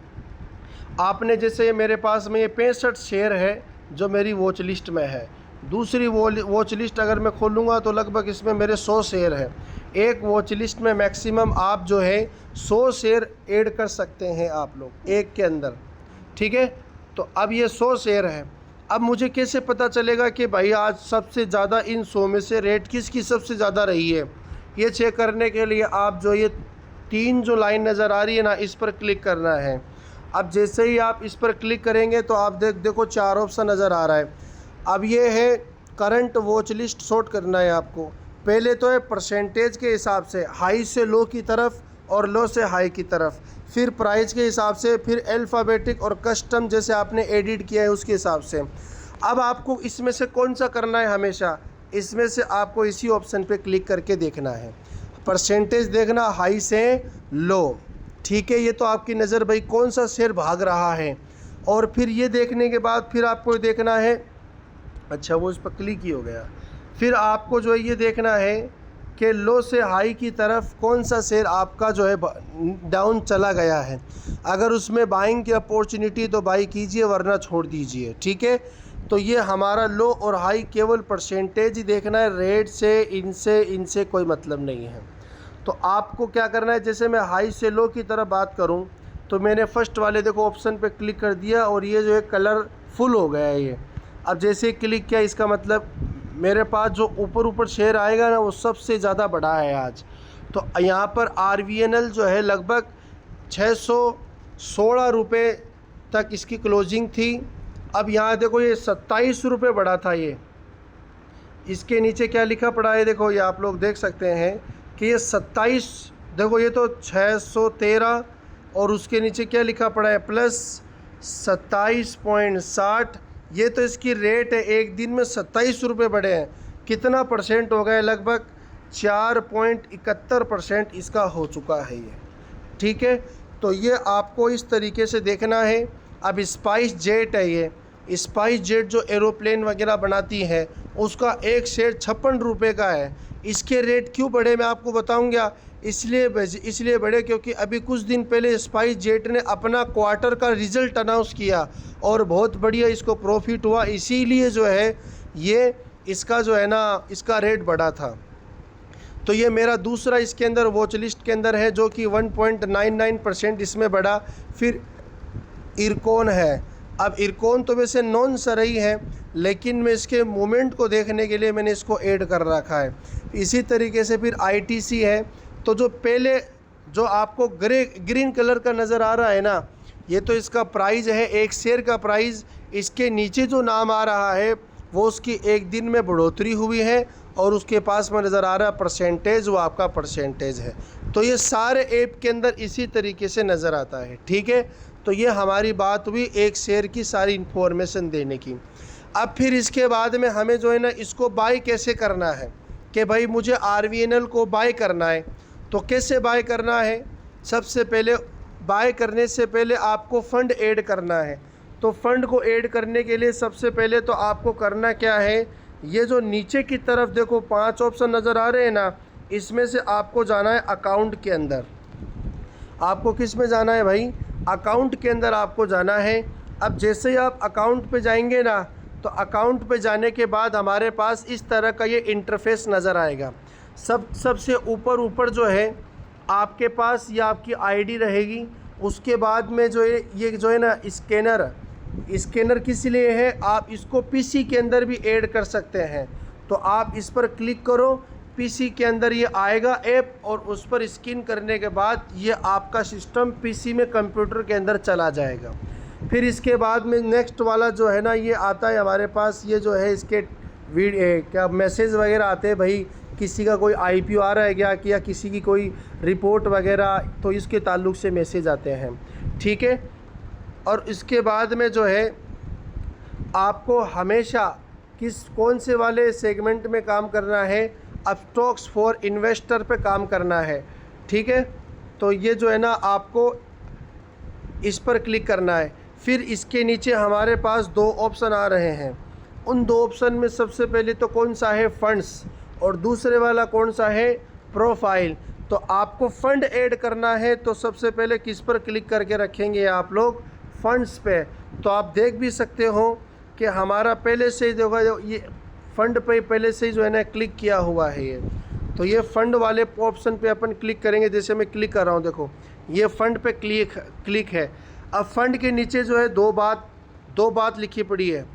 आपने जैसे मेरे पास में ये 65 शेयर है जो मेरी वॉच लिस्ट में है। दूसरी वॉच लिस्ट अगर मैं खोलूँगा तो लगभग इसमें मेरे 100 शेयर हैं। एक वॉच लिस्ट में मैक्सिमम आप जो है 100 शेयर ऐड कर सकते हैं आप लोग एक के अंदर, ठीक है। तो अब ये 100 शेयर है। अब मुझे कैसे पता चलेगा कि भाई आज सबसे ज़्यादा इन 100 में से रेट किसकी सबसे ज़्यादा रही है? ये चेक करने के लिए आप जो ये 3 जो लाइन नज़र आ रही है ना, इस पर क्लिक करना है। अब जैसे ही आप इस पर क्लिक करेंगे तो आप देखो 4 ऑप्शन नज़र आ रहा है। अब ये है करंट वॉच लिस्ट सॉर्ट करना है आपको। पहले तो है परसेंटेज के हिसाब से, हाई से लो की तरफ और लो से हाई की तरफ, फिर प्राइस के हिसाब से, फिर अल्फ़ाबेटिक और कस्टम जैसे आपने एडिट किया है उसके हिसाब से। अब आपको इसमें से कौन सा करना है, हमेशा इसमें से आपको इसी ऑप्शन पे क्लिक करके देखना है। परसेंटेज देखना हाई से लो, ठीक है। ये तो आपकी नज़र भाई कौन सा शेयर भाग रहा है। और फिर ये देखने के बाद फिर आपको देखना है, अच्छा वो इस पर क्लिक ही हो गया। फिर आपको जो है ये देखना है कि लो से हाई की तरफ कौन सा शेयर आपका जो है डाउन चला गया है। अगर उसमें बाइंग की अपॉर्चुनिटी तो बाई कीजिए, वरना छोड़ दीजिए, ठीक है। तो ये हमारा लो और हाई केवल परसेंटेज ही देखना है, रेट से इनसे कोई मतलब नहीं है। तो आपको क्या करना है, जैसे मैं हाई से लो की तरफ बात करूं तो मैंने फर्स्ट वाले देखो ऑप्शन पे क्लिक कर दिया और ये जो है कलर फुल हो गया है ये। अब जैसे क्लिक किया, इसका मतलब मेरे पास जो ऊपर शेयर आएगा ना वो सबसे ज़्यादा बड़ा है आज। तो यहाँ पर RVNL जो है लगभग 616 रुपये तक इसकी क्लोजिंग थी। अब यहाँ देखो ये 27 रुपये बढ़ा था ये। इसके नीचे क्या लिखा पड़ा है देखो, ये आप लोग देख सकते हैं कि ये 27, देखो ये तो 613 और उसके नीचे क्या लिखा पड़ा है प्लस 27.60 ये तो इसकी रेट है, एक दिन में 27 रुपये बढ़े हैं। कितना परसेंट हो गया? लगभग 4.71% इसका हो चुका है ये। ठीक है, तो ये आपको इस तरीके से देखना है। अब स्पाइस जेट है ये, स्पाइस जेट जो एरोप्लेन वगैरह बनाती है उसका एक शेयर 56 रुपये का है। इसके रेट क्यों बढ़े मैं आपको बताऊंगा। इसलिए बढ़े क्योंकि अभी कुछ दिन पहले स्पाइस जेट ने अपना क्वार्टर का रिज़ल्ट अनाउंस किया और बहुत बढ़िया इसको प्रॉफिट हुआ, इसीलिए जो है ये इसका जो है ना इसका रेट बढ़ा था। तो ये मेरा दूसरा इसके अंदर वॉच लिस्ट के अंदर है जो कि 1.99% इसमें बढ़ा। फिर इरकॉन है। अब इरकॉन तो वैसे नॉन सरई है, लेकिन मैं इसके मूवमेंट को देखने के लिए मैंने इसको ऐड कर रखा है। इसी तरीके से फिर ITC है। तो जो पहले जो आपको ग्रीन कलर का नज़र आ रहा है ना, ये तो इसका प्राइस है, एक शेयर का प्राइस। इसके नीचे जो नाम आ रहा है वो उसकी एक दिन में बढ़ोतरी हुई है और उसके पास में नज़र आ रहा है परसेंटेज, वो आपका परसेंटेज है। तो ये सारे ऐप के अंदर इसी तरीके से नज़र आता है। ठीक है, तो ये हमारी बात हुई एक शेयर की सारी इन्फॉर्मेशन देने की। अब फिर इसके बाद में हमें जो है ना इसको बाय कैसे करना है कि भाई मुझे RVNL को बाय करना है। तो कैसे बाय करना है? सबसे पहले बाय करने से पहले आपको फ़ंड ऐड करना है। तो फ़ंड को ऐड करने के लिए सबसे पहले तो आपको करना क्या है, ये जो नीचे की तरफ देखो 5 ऑप्शन नज़र आ रहे हैं ना, इसमें से आपको जाना है अकाउंट के अंदर। आपको किस में जाना है भाई? अकाउंट के अंदर आपको जाना है। अब जैसे ही आप अकाउंट पे जाएंगे ना, तो अकाउंट पे जाने के बाद हमारे पास इस तरह का ये इंटरफेस नज़र आएगा। सबसे ऊपर जो है आपके पास ये आपकी ID रहेगी। उसके बाद में जो है ये जो है ना स्कैनर किस लिए है, आप इसको PC के अंदर भी ऐड कर सकते हैं। तो आप इस पर क्लिक करो, PC के अंदर ये आएगा ऐप, और उस पर स्कैन करने के बाद ये आपका सिस्टम PC में कंप्यूटर के अंदर चला जाएगा। फिर इसके बाद में नेक्स्ट वाला जो है ना ये आता है हमारे पास, ये जो है इसके क्या मैसेज वगैरह आते हैं भाई, किसी का कोई IPO आ रहा है क्या, या किसी की कोई रिपोर्ट वगैरह, तो इसके ताल्लुक़ से मैसेज आते हैं। ठीक है, और इसके बाद में जो है आपको हमेशा कौन से वाले सेगमेंट में काम करना है, अब स्टॉक्स फॉर इन्वेस्टर पे काम करना है। ठीक है, तो ये जो है ना आपको इस पर क्लिक करना है। फिर इसके नीचे हमारे पास 2 ऑप्शन आ रहे हैं। उन 2 ऑप्शन में सबसे पहले तो कौन सा है? फंड्स, और दूसरे वाला कौन सा है? प्रोफाइल। तो आपको फ़ंड ऐड करना है, तो सबसे पहले किस पर क्लिक करके रखेंगे आप लोग? फंड्स पे। तो आप देख भी सकते हो कि हमारा पहले से जो ये फ़ंड पे पहले से ही जो है ना क्लिक किया हुआ है ये। तो ये फ़ंड वाले ऑप्शन पे अपन क्लिक करेंगे, जैसे मैं क्लिक कर रहा हूँ, देखो ये फ़ंड पे क्लिक है। अब फ़ंड के नीचे जो है दो बात लिखी पड़ी है,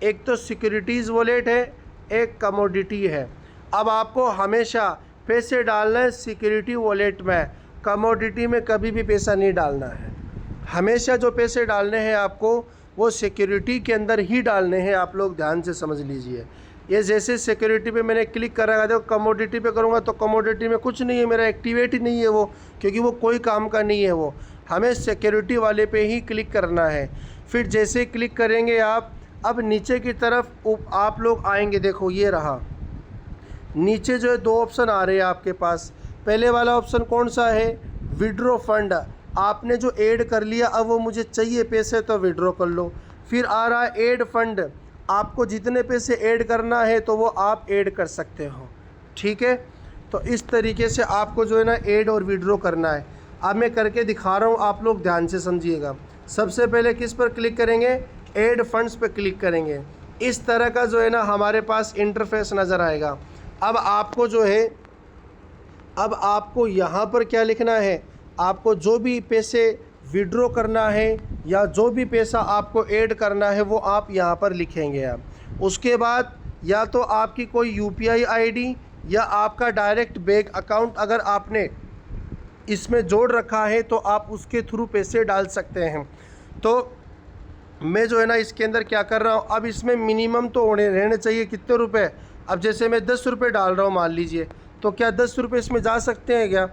एक तो सिक्योरिटीज़ वॉलेट है, एक कमोडिटी है। अब आपको हमेशा पैसे डालना है सिक्योरिटी वॉलेट में, कमोडिटी में कभी भी पैसा नहीं डालना है। हमेशा जो पैसे डालने हैं आपको वो सिक्योरिटी के अंदर ही डालने हैं। आप लोग ध्यान से समझ लीजिए। ये जैसे सिक्योरिटी पे मैंने क्लिक करा, देखो कमोडिटी पे करूँगा तो कमोडिटी में कुछ नहीं है, मेरा एक्टिवेट ही नहीं है वो, क्योंकि वो कोई काम का नहीं है वो। हमें सिक्योरिटी वाले पे ही क्लिक करना है। फिर जैसे ही क्लिक करेंगे आप, अब नीचे की तरफ आप लोग आएंगे, देखो ये रहा नीचे जो है 2 ऑप्शन आ रहे हैं आपके पास। पहले वाला ऑप्शन कौन सा है? Withdraw fund. आपने जो ऐड कर लिया, अब वो मुझे चाहिए पैसे तो विड्रॉ कर लो। फिर आ रहा है ऐड फंड, आपको जितने पैसे ऐड करना है तो वो आप ऐड कर सकते हो। ठीक है, तो इस तरीके से आपको जो है ना ऐड और विड्रॉ करना है। अब मैं करके दिखा रहा हूँ, आप लोग ध्यान से समझिएगा। सबसे पहले किस पर क्लिक करेंगे? ऐड फंड्स पर क्लिक करेंगे। इस तरह का जो है ना हमारे पास इंटरफेस नज़र आएगा। अब आपको जो है, अब आपको यहाँ पर क्या लिखना है? आपको जो भी पैसे विड्रॉ करना है या जो भी पैसा आपको ऐड करना है वो आप यहाँ पर लिखेंगे आप। उसके बाद या तो आपकी कोई UPI ID या आपका डायरेक्ट बैंक अकाउंट अगर आपने इसमें जोड़ रखा है तो आप उसके थ्रू पैसे डाल सकते हैं। तो मैं जो है ना इसके अंदर क्या कर रहा हूँ, अब इसमें मिनिमम तो रहने चाहिए कितने रुपए। अब जैसे मैं 10 रुपये डाल रहा हूँ मान लीजिए, तो क्या 10 रुपये इसमें जा सकते हैं क्या?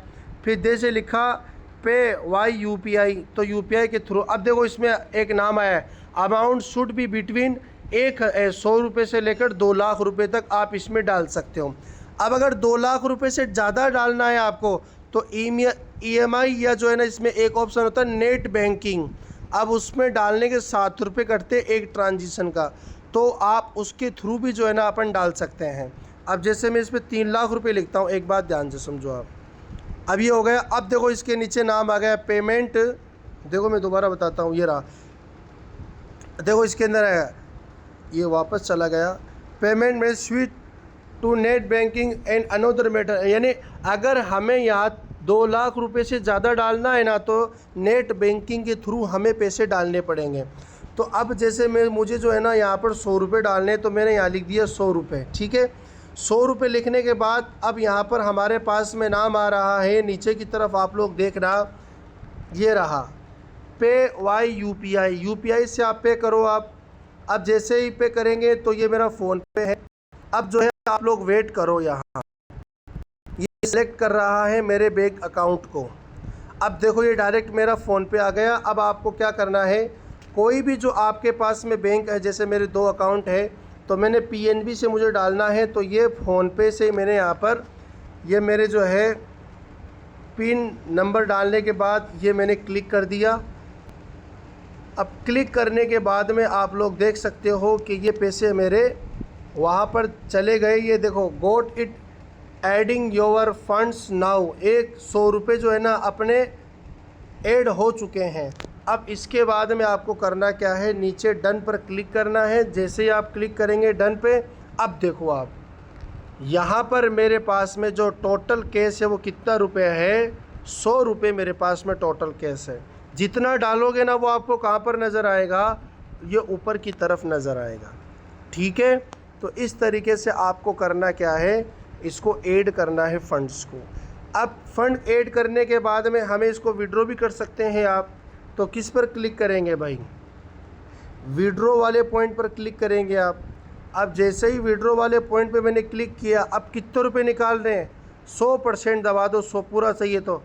फिर जैसे लिखा पे वाई UPI, तो UPI के थ्रू। अब देखो इसमें एक नाम आया है, अमाउंट शुड बी बिटवीन 100 रुपये से लेकर 2 लाख रुपए तक आप इसमें डाल सकते हो। अब अगर 2 लाख रुपए से ज़्यादा डालना है आपको तो EMI या जो है ना इसमें एक ऑप्शन होता है नेट बैंकिंग। अब उसमें डालने के 7 रुपये कटते एक ट्रांजिशन का, तो आप उसके थ्रू भी जो है ना अपन डाल सकते हैं। अब जैसे मैं इसमें 3 लाख रुपए लिखता हूँ, एक बात ध्यान से समझो आप। अब ये हो गया। अब देखो इसके नीचे नाम आ गया पेमेंट। देखो मैं दोबारा बताता हूँ, ये रहा, देखो इसके अंदर है, ये वापस चला गया। पेमेंट में switch to net banking and another matter, यानी अगर हमें यहाँ 2 लाख रुपए से ज़्यादा डालना है ना तो नेट बैंकिंग के थ्रू हमें पैसे डालने पड़ेंगे। तो अब जैसे मुझे जो है ना यहाँ पर 100 रुपये डालने, तो मैंने यहाँ लिख दिया 100 रुपये, ठीक है। 100 रुपये लिखने के बाद अब यहाँ पर हमारे पास में नाम आ रहा है, नीचे की तरफ आप लोग देख रहा, ये रहा पे वाई UPI से आप पे करो आप। अब जैसे ही पे करेंगे तो ये मेरा फ़ोन पे है। अब जो है आप लोग वेट करो, यहाँ ये सिलेक्ट कर रहा है मेरे बैंक अकाउंट को। अब देखो ये डायरेक्ट मेरा फ़ोन पे आ गया। अब आपको क्या करना है, कोई भी जो आपके पास में बैंक है, जैसे मेरे 2 अकाउंट है तो मैंने PNB से मुझे डालना है, तो ये फ़ोनपे से मैंने यहाँ पर ये मेरे जो है पिन नंबर डालने के बाद ये मैंने क्लिक कर दिया। अब क्लिक करने के बाद में आप लोग देख सकते हो कि ये पैसे मेरे वहाँ पर चले गए। ये देखो got it adding your funds now, 100 रुपये जो है ना अपने ऐड हो चुके हैं। अब इसके बाद में आपको करना क्या है, नीचे डन पर क्लिक करना है। जैसे ही आप क्लिक करेंगे डन पे, अब देखो आप यहाँ पर मेरे पास में जो टोटल कैश है वो कितना रुपए है, 100 रुपये मेरे पास में टोटल कैश है। जितना डालोगे ना वो आपको कहाँ पर नज़र आएगा, ये ऊपर की तरफ नज़र आएगा, ठीक है। तो इस तरीके से आपको करना क्या है, इसको ऐड करना है फंड्स को। अब फंड ऐड करने के बाद में हमें इसको विड्रॉ भी कर सकते हैं आप। तो किस पर क्लिक करेंगे भाई, विड्रॉ वाले पॉइंट पर क्लिक करेंगे आप। अब जैसे ही विड्रॉ वाले पॉइंट पे मैंने क्लिक किया, अब कितने रुपए निकाल रहे हैं, 100% दबा दो, 100 पूरा सही है। तो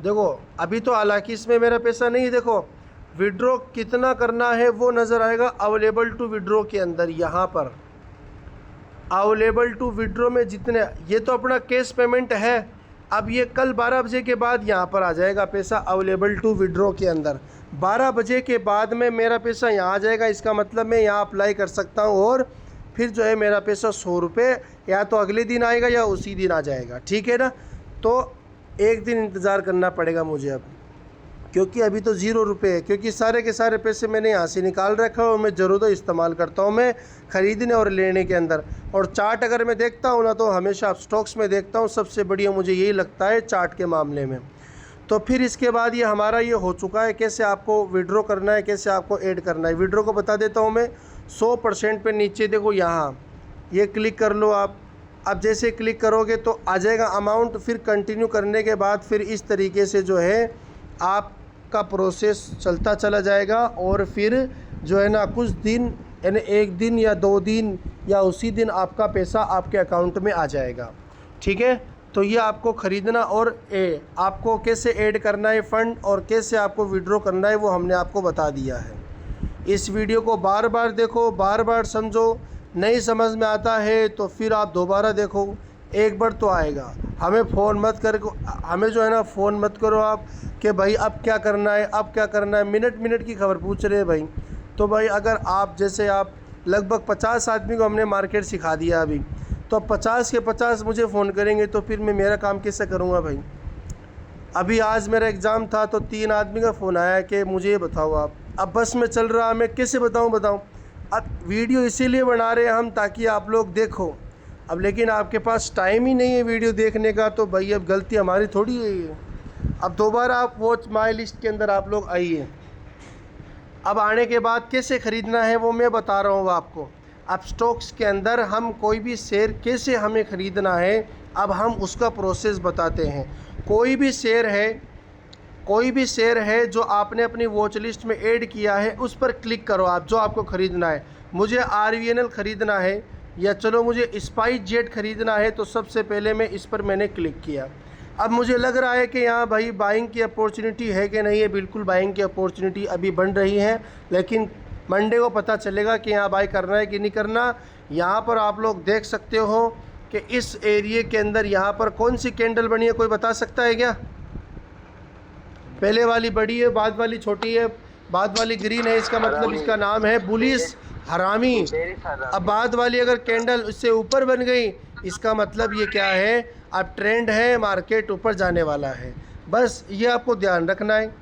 देखो अभी तो हालांकि इसमें मेरा पैसा नहीं है, देखो विड्रॉ कितना करना है वो नज़र आएगा अवेलेबल टू विड्रॉ के अंदर। यहाँ पर अवेलेबल टू विड्रॉ में जितने, ये तो अपना कैश पेमेंट है। अब ये कल 12 बजे के बाद यहाँ पर आ जाएगा पैसा अवेलेबल टू विड्रॉ के अंदर। 12 बजे के बाद में मेरा पैसा यहाँ आ जाएगा। इसका मतलब मैं यहाँ अप्लाई कर सकता हूँ और फिर जो है मेरा पैसा 100 रुपये या तो अगले दिन आएगा या उसी दिन आ जाएगा, ठीक है ना। तो एक दिन इंतज़ार करना पड़ेगा मुझे अब, क्योंकि अभी तो 0 रुपये है, क्योंकि सारे के सारे पैसे मैंने यहाँ से निकाल रखा है और मैं ज़रूरत इस्तेमाल करता हूँ मैं ख़रीदने और लेने के अंदर। और चार्ट अगर मैं देखता हूँ ना तो हमेशा स्टॉक्स में देखता हूँ, सबसे बढ़िया मुझे यही लगता है चार्ट के मामले में। तो फिर इसके बाद ये हमारा ये हो चुका है, कैसे आपको विड्रॉ करना है, कैसे आपको ऐड करना है। विड्रॉ को बता देता हूँ मैं, 100% पे नीचे देखो यहाँ ये क्लिक कर लो आप। अब जैसे क्लिक करोगे तो आ जाएगा अमाउंट, फिर कंटिन्यू करने के बाद फिर इस तरीके से जो है आपका प्रोसेस चलता चला जाएगा। और फिर जो है ना कुछ दिन, यानी 1 दिन या 2 दिन या उसी दिन आपका पैसा आपके अकाउंट में आ जाएगा, ठीक है। तो ये आपको ख़रीदना और आपको कैसे ऐड करना है फ़ंड और कैसे आपको विड्रॉ करना है वो हमने आपको बता दिया है। इस वीडियो को बार बार देखो, बार बार समझो। नहीं समझ में आता है तो फिर आप दोबारा देखो, एक बार तो आएगा। हमें फ़ोन मत कर, हमें जो है ना फ़ोन मत करो आप कि भाई अब क्या करना है, अब क्या करना है, मिनट मिनट की खबर पूछ रहे हैं भाई। तो भाई अगर आप जैसे आप लगभग 50 आदमी को हमने मार्केट सिखा दिया अभी, तो 50 के 50 मुझे फ़ोन करेंगे तो फिर मैं मेरा काम कैसे करूँगा भाई। अभी आज मेरा एग्ज़ाम था तो 3 आदमी का फ़ोन आया कि मुझे ये बताओ आप, अब बस में चल रहा मैं कैसे बताऊँ। अब वीडियो इसीलिए बना रहे हैं हम ताकि आप लोग देखो। अब लेकिन आपके पास टाइम ही नहीं है वीडियो देखने का, तो भाई अब गलती हमारी थोड़ी है। अब दोबारा आप वॉच माई लिस्ट के अंदर आप लोग आइए। अब आने के बाद कैसे ख़रीदना है वो मैं बता रहा हूँ आपको। अब स्टॉक्स के अंदर हम कोई भी शेयर कैसे हमें ख़रीदना है, अब हम उसका प्रोसेस बताते हैं। कोई भी शेयर है जो आपने अपनी वॉच लिस्ट में ऐड किया है, उस पर क्लिक करो आप, जो आपको ख़रीदना है। मुझे RVNL ख़रीदना है या चलो मुझे SpiceJet ख़रीदना है, तो सबसे पहले मैं इस पर मैंने क्लिक किया। अब मुझे लग रहा है कि यहाँ भाई बाइंग की अपॉर्चुनिटी है कि नहीं है। बिल्कुल बाइंग की अपॉर्चुनिटी अभी बन रही है, लेकिन मंडे को पता चलेगा कि यहाँ बाई करना है कि नहीं करना। यहाँ पर आप लोग देख सकते हो कि इस एरिए के अंदर यहाँ पर कौन सी कैंडल बनी है, कोई बता सकता है क्या? पहले वाली बड़ी है, बाद वाली छोटी है, बाद वाली ग्रीन है, इसका मतलब इसका नाम है बुलिश हरामी। अब बाद वाली अगर कैंडल उससे ऊपर बन गई, इसका मतलब ये क्या है, अब ट्रेंड है, मार्केट ऊपर जाने वाला है। बस ये आपको ध्यान रखना है।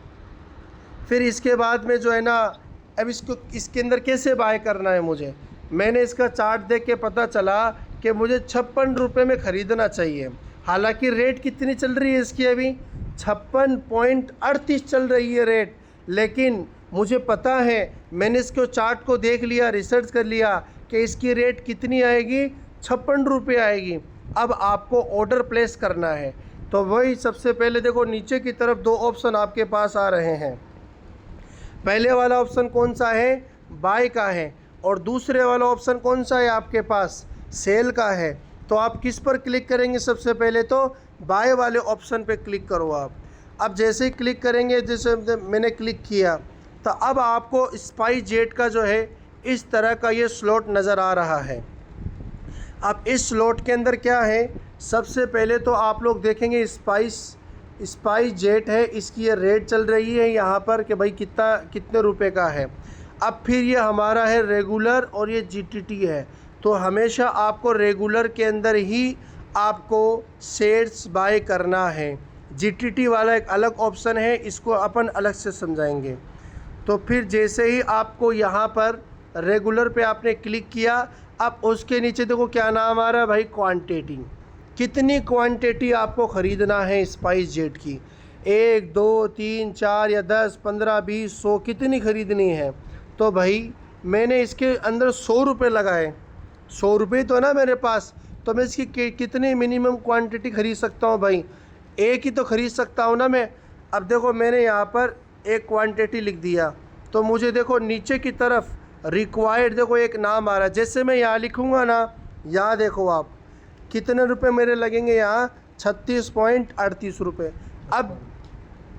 फिर इसके बाद में जो है ना, अब इसको इसके अंदर कैसे बाय करना है मुझे, मैंने इसका चार्ट देख के पता चला कि मुझे 56 रुपये में ख़रीदना चाहिए। हालांकि रेट कितनी चल रही है इसकी, अभी 56.38 चल रही है रेट, लेकिन मुझे पता है, मैंने इसको चार्ट को देख लिया, रिसर्च कर लिया कि इसकी रेट कितनी आएगी, 56 रुपये आएगी। अब आपको ऑर्डर प्लेस करना है, तो वही सबसे पहले देखो नीचे की तरफ दो ऑप्शन आपके पास आ रहे हैं। पहले वाला ऑप्शन कौन सा है, बाय का है, और दूसरे वाला ऑप्शन कौन सा है आपके पास, सेल का है। तो आप किस पर क्लिक करेंगे, सबसे पहले तो बाय वाले ऑप्शन पे क्लिक करो आप। अब जैसे ही क्लिक करेंगे, जैसे मैंने क्लिक किया, तो अब आपको स्पाइस जेट का जो है इस तरह का ये स्लॉट नज़र आ रहा है। अब इस स्लॉट के अंदर क्या है, सबसे पहले तो आप लोग देखेंगे स्पाइस जेट है, इसकी ये रेट चल रही है यहाँ पर कि भाई कितने रुपए का है। अब फिर ये हमारा है रेगुलर और ये जीटीटी है, तो हमेशा आपको रेगुलर के अंदर ही आपको शेयर्स बाय करना है। जीटीटी वाला एक अलग ऑप्शन है, इसको अपन अलग से समझाएंगे। तो फिर जैसे ही आपको यहाँ पर रेगुलर पे आपने क्लिक किया, अब उसके नीचे देखो क्या नाम आ रहा है भाई, क्वांटिटी। कितनी क्वांटिटी आपको ख़रीदना है स्पाइस जेट की, 1 2 3 4 या 10 15 20 100 कितनी ख़रीदनी है। तो भाई मैंने इसके अंदर 100 रुपये लगाए, 100 रुपये तो है ना मेरे पास, तो मैं इसकी कितनी मिनिमम क्वांटिटी ख़रीद सकता हूँ भाई, एक ही तो ख़रीद सकता हूँ ना मैं। अब देखो मैंने यहाँ पर एक क्वांटिटी लिख दिया, तो मुझे देखो नीचे की तरफ रिक्वायर्ड देखो एक नाम आ रहा है। जैसे मैं यहाँ लिखूँगा ना, यहाँ देखो आप कितने रुपए मेरे लगेंगे, यहाँ 36.38 रुपये, अब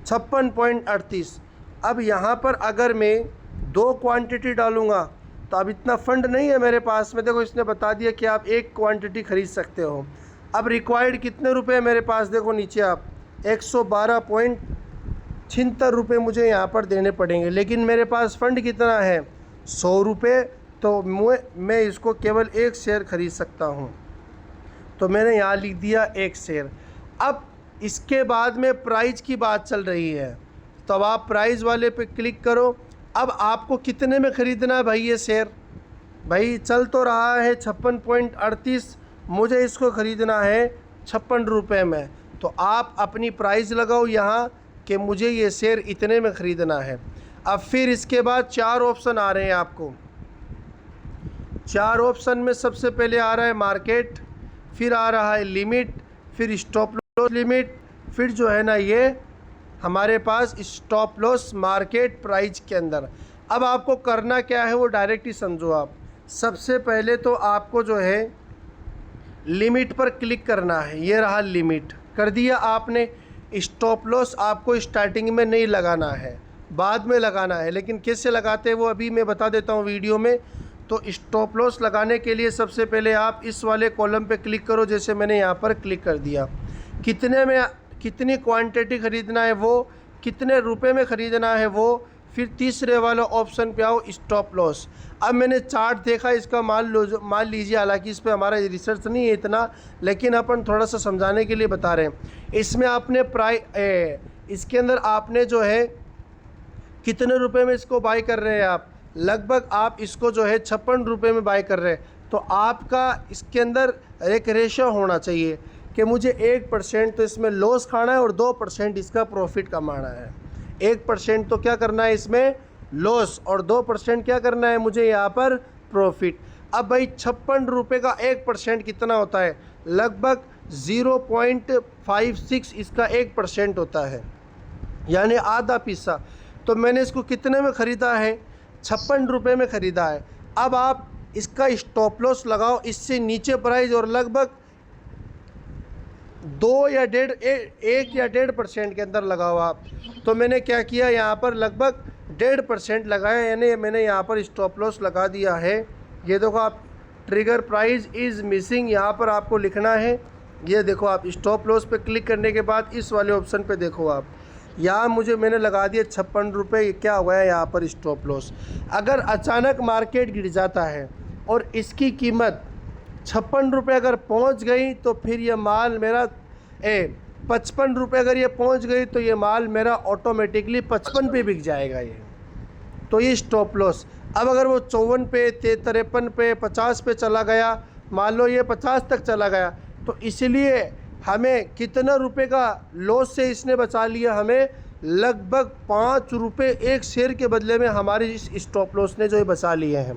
56.38। अब यहाँ पर अगर मैं 2 क्वांटिटी डालूँगा तो अब इतना फ़ंड नहीं है मेरे पास में। देखो इसने बता दिया कि आप 1 क्वांटिटी ख़रीद सकते हो। अब रिक्वायर्ड कितने रुपए मेरे पास, देखो नीचे आप 112.76 रुपये मुझे यहाँ पर देने पड़ेंगे, लेकिन मेरे पास फ़ंड कितना है, 100 रुपये। तो मैं इसको केवल 1 शेयर ख़रीद सकता हूँ, तो मैंने यहाँ लिख दिया 1 शेयर। अब इसके बाद में प्राइस की बात चल रही है, तो अब आप प्राइस वाले पे क्लिक करो। अब आपको कितने में ख़रीदना है भाई ये शेयर, भाई चल तो रहा है 56.38, मुझे इसको ख़रीदना है 56 रुपये में। तो आप अपनी प्राइस लगाओ यहाँ कि मुझे ये शेयर इतने में ख़रीदना है। अब फिर इसके बाद 4 ऑप्शन आ रहे हैं आपको। 4 ऑप्शन में सबसे पहले आ रहा है मार्केट, फिर आ रहा है लिमिट, फिर स्टॉप लॉस लिमिट, फिर जो है ना ये हमारे पास स्टॉप लॉस मार्केट प्राइस के अंदर। अब आपको करना क्या है वो डायरेक्ट ही समझो आप। सबसे पहले तो आपको जो है लिमिट पर क्लिक करना है, ये रहा लिमिट, कर दिया आपने। स्टॉप लॉस आपको स्टार्टिंग में नहीं लगाना है, बाद में लगाना है, लेकिन कैसे लगाते हैं वो अभी मैं बता देता हूँ वीडियो में। तो स्टॉप लॉस लगाने के लिए सबसे पहले आप इस वाले कॉलम पे क्लिक करो, जैसे मैंने यहाँ पर क्लिक कर दिया। कितने में कितनी क्वांटिटी ख़रीदना है वो, कितने रुपए में ख़रीदना है वो, फिर तीसरे वाला ऑप्शन पे आओ स्टॉप लॉस। अब मैंने चार्ट देखा इसका, मान लीजिए, हालांकि इस पे हमारा रिसर्च नहीं है इतना, लेकिन अपन थोड़ा सा समझाने के लिए बता रहे हैं। इसमें आपने इसके अंदर आपने जो है कितने रुपए में इसको बाय कर रहे हैं आप, लगभग आप इसको जो है 56 रुपये में बाय कर रहे हैं। तो आपका इसके अंदर एक रेशो होना चाहिए कि मुझे 1% तो इसमें लॉस खाना है और 2% इसका प्रॉफिट कमाना है। 1% तो क्या करना है इसमें लॉस, और 2% क्या करना है मुझे यहाँ पर प्रॉफिट। अब भाई 56 रुपये का 1% कितना होता है, लगभग 0.56 इसका 1% होता है, यानी आधा पैसा। तो मैंने इसको कितने में ख़रीदा है, 56 रुपये में ख़रीदा है। अब आप इसका स्टॉप लॉस लगाओ, इससे नीचे प्राइस, और लगभग 1 या 1.5% के अंदर लगाओ आप। तो मैंने क्या किया, यहाँ पर लगभग 1.5% लगाया, यानी मैंने यहाँ पर स्टॉप लॉस लगा दिया है। ये देखो आप, ट्रिगर प्राइस इज़ मिसिंग, यहाँ पर आपको लिखना है। ये देखो आप स्टॉप लॉस पे क्लिक करने के बाद इस वाले ऑप्शन पे देखो आप, यहाँ मैंने लगा दिया 56 रुपये। ये क्या हुआ है यहाँ पर स्टॉप लॉस। अगर अचानक मार्केट गिर जाता है और इसकी कीमत 56 रुपये अगर पहुँच गई तो फिर ये माल मेरा 55 रुपये अगर ये पहुँच गई तो ये माल मेरा ऑटोमेटिकली 55 पे बिक जाएगा ये। तो ये स्टॉप लॉस। अब अगर वो 54 पे, 53 पे, 50 पे चला गया, मान लो ये 50 तक चला गया, तो इसलिए हमें कितना रुपए का लॉस से इसने बचा लिया, हमें लगभग 5 रुपये एक शेयर के बदले में हमारी इस स्टॉप लॉस ने जो है बचा लिए हैं।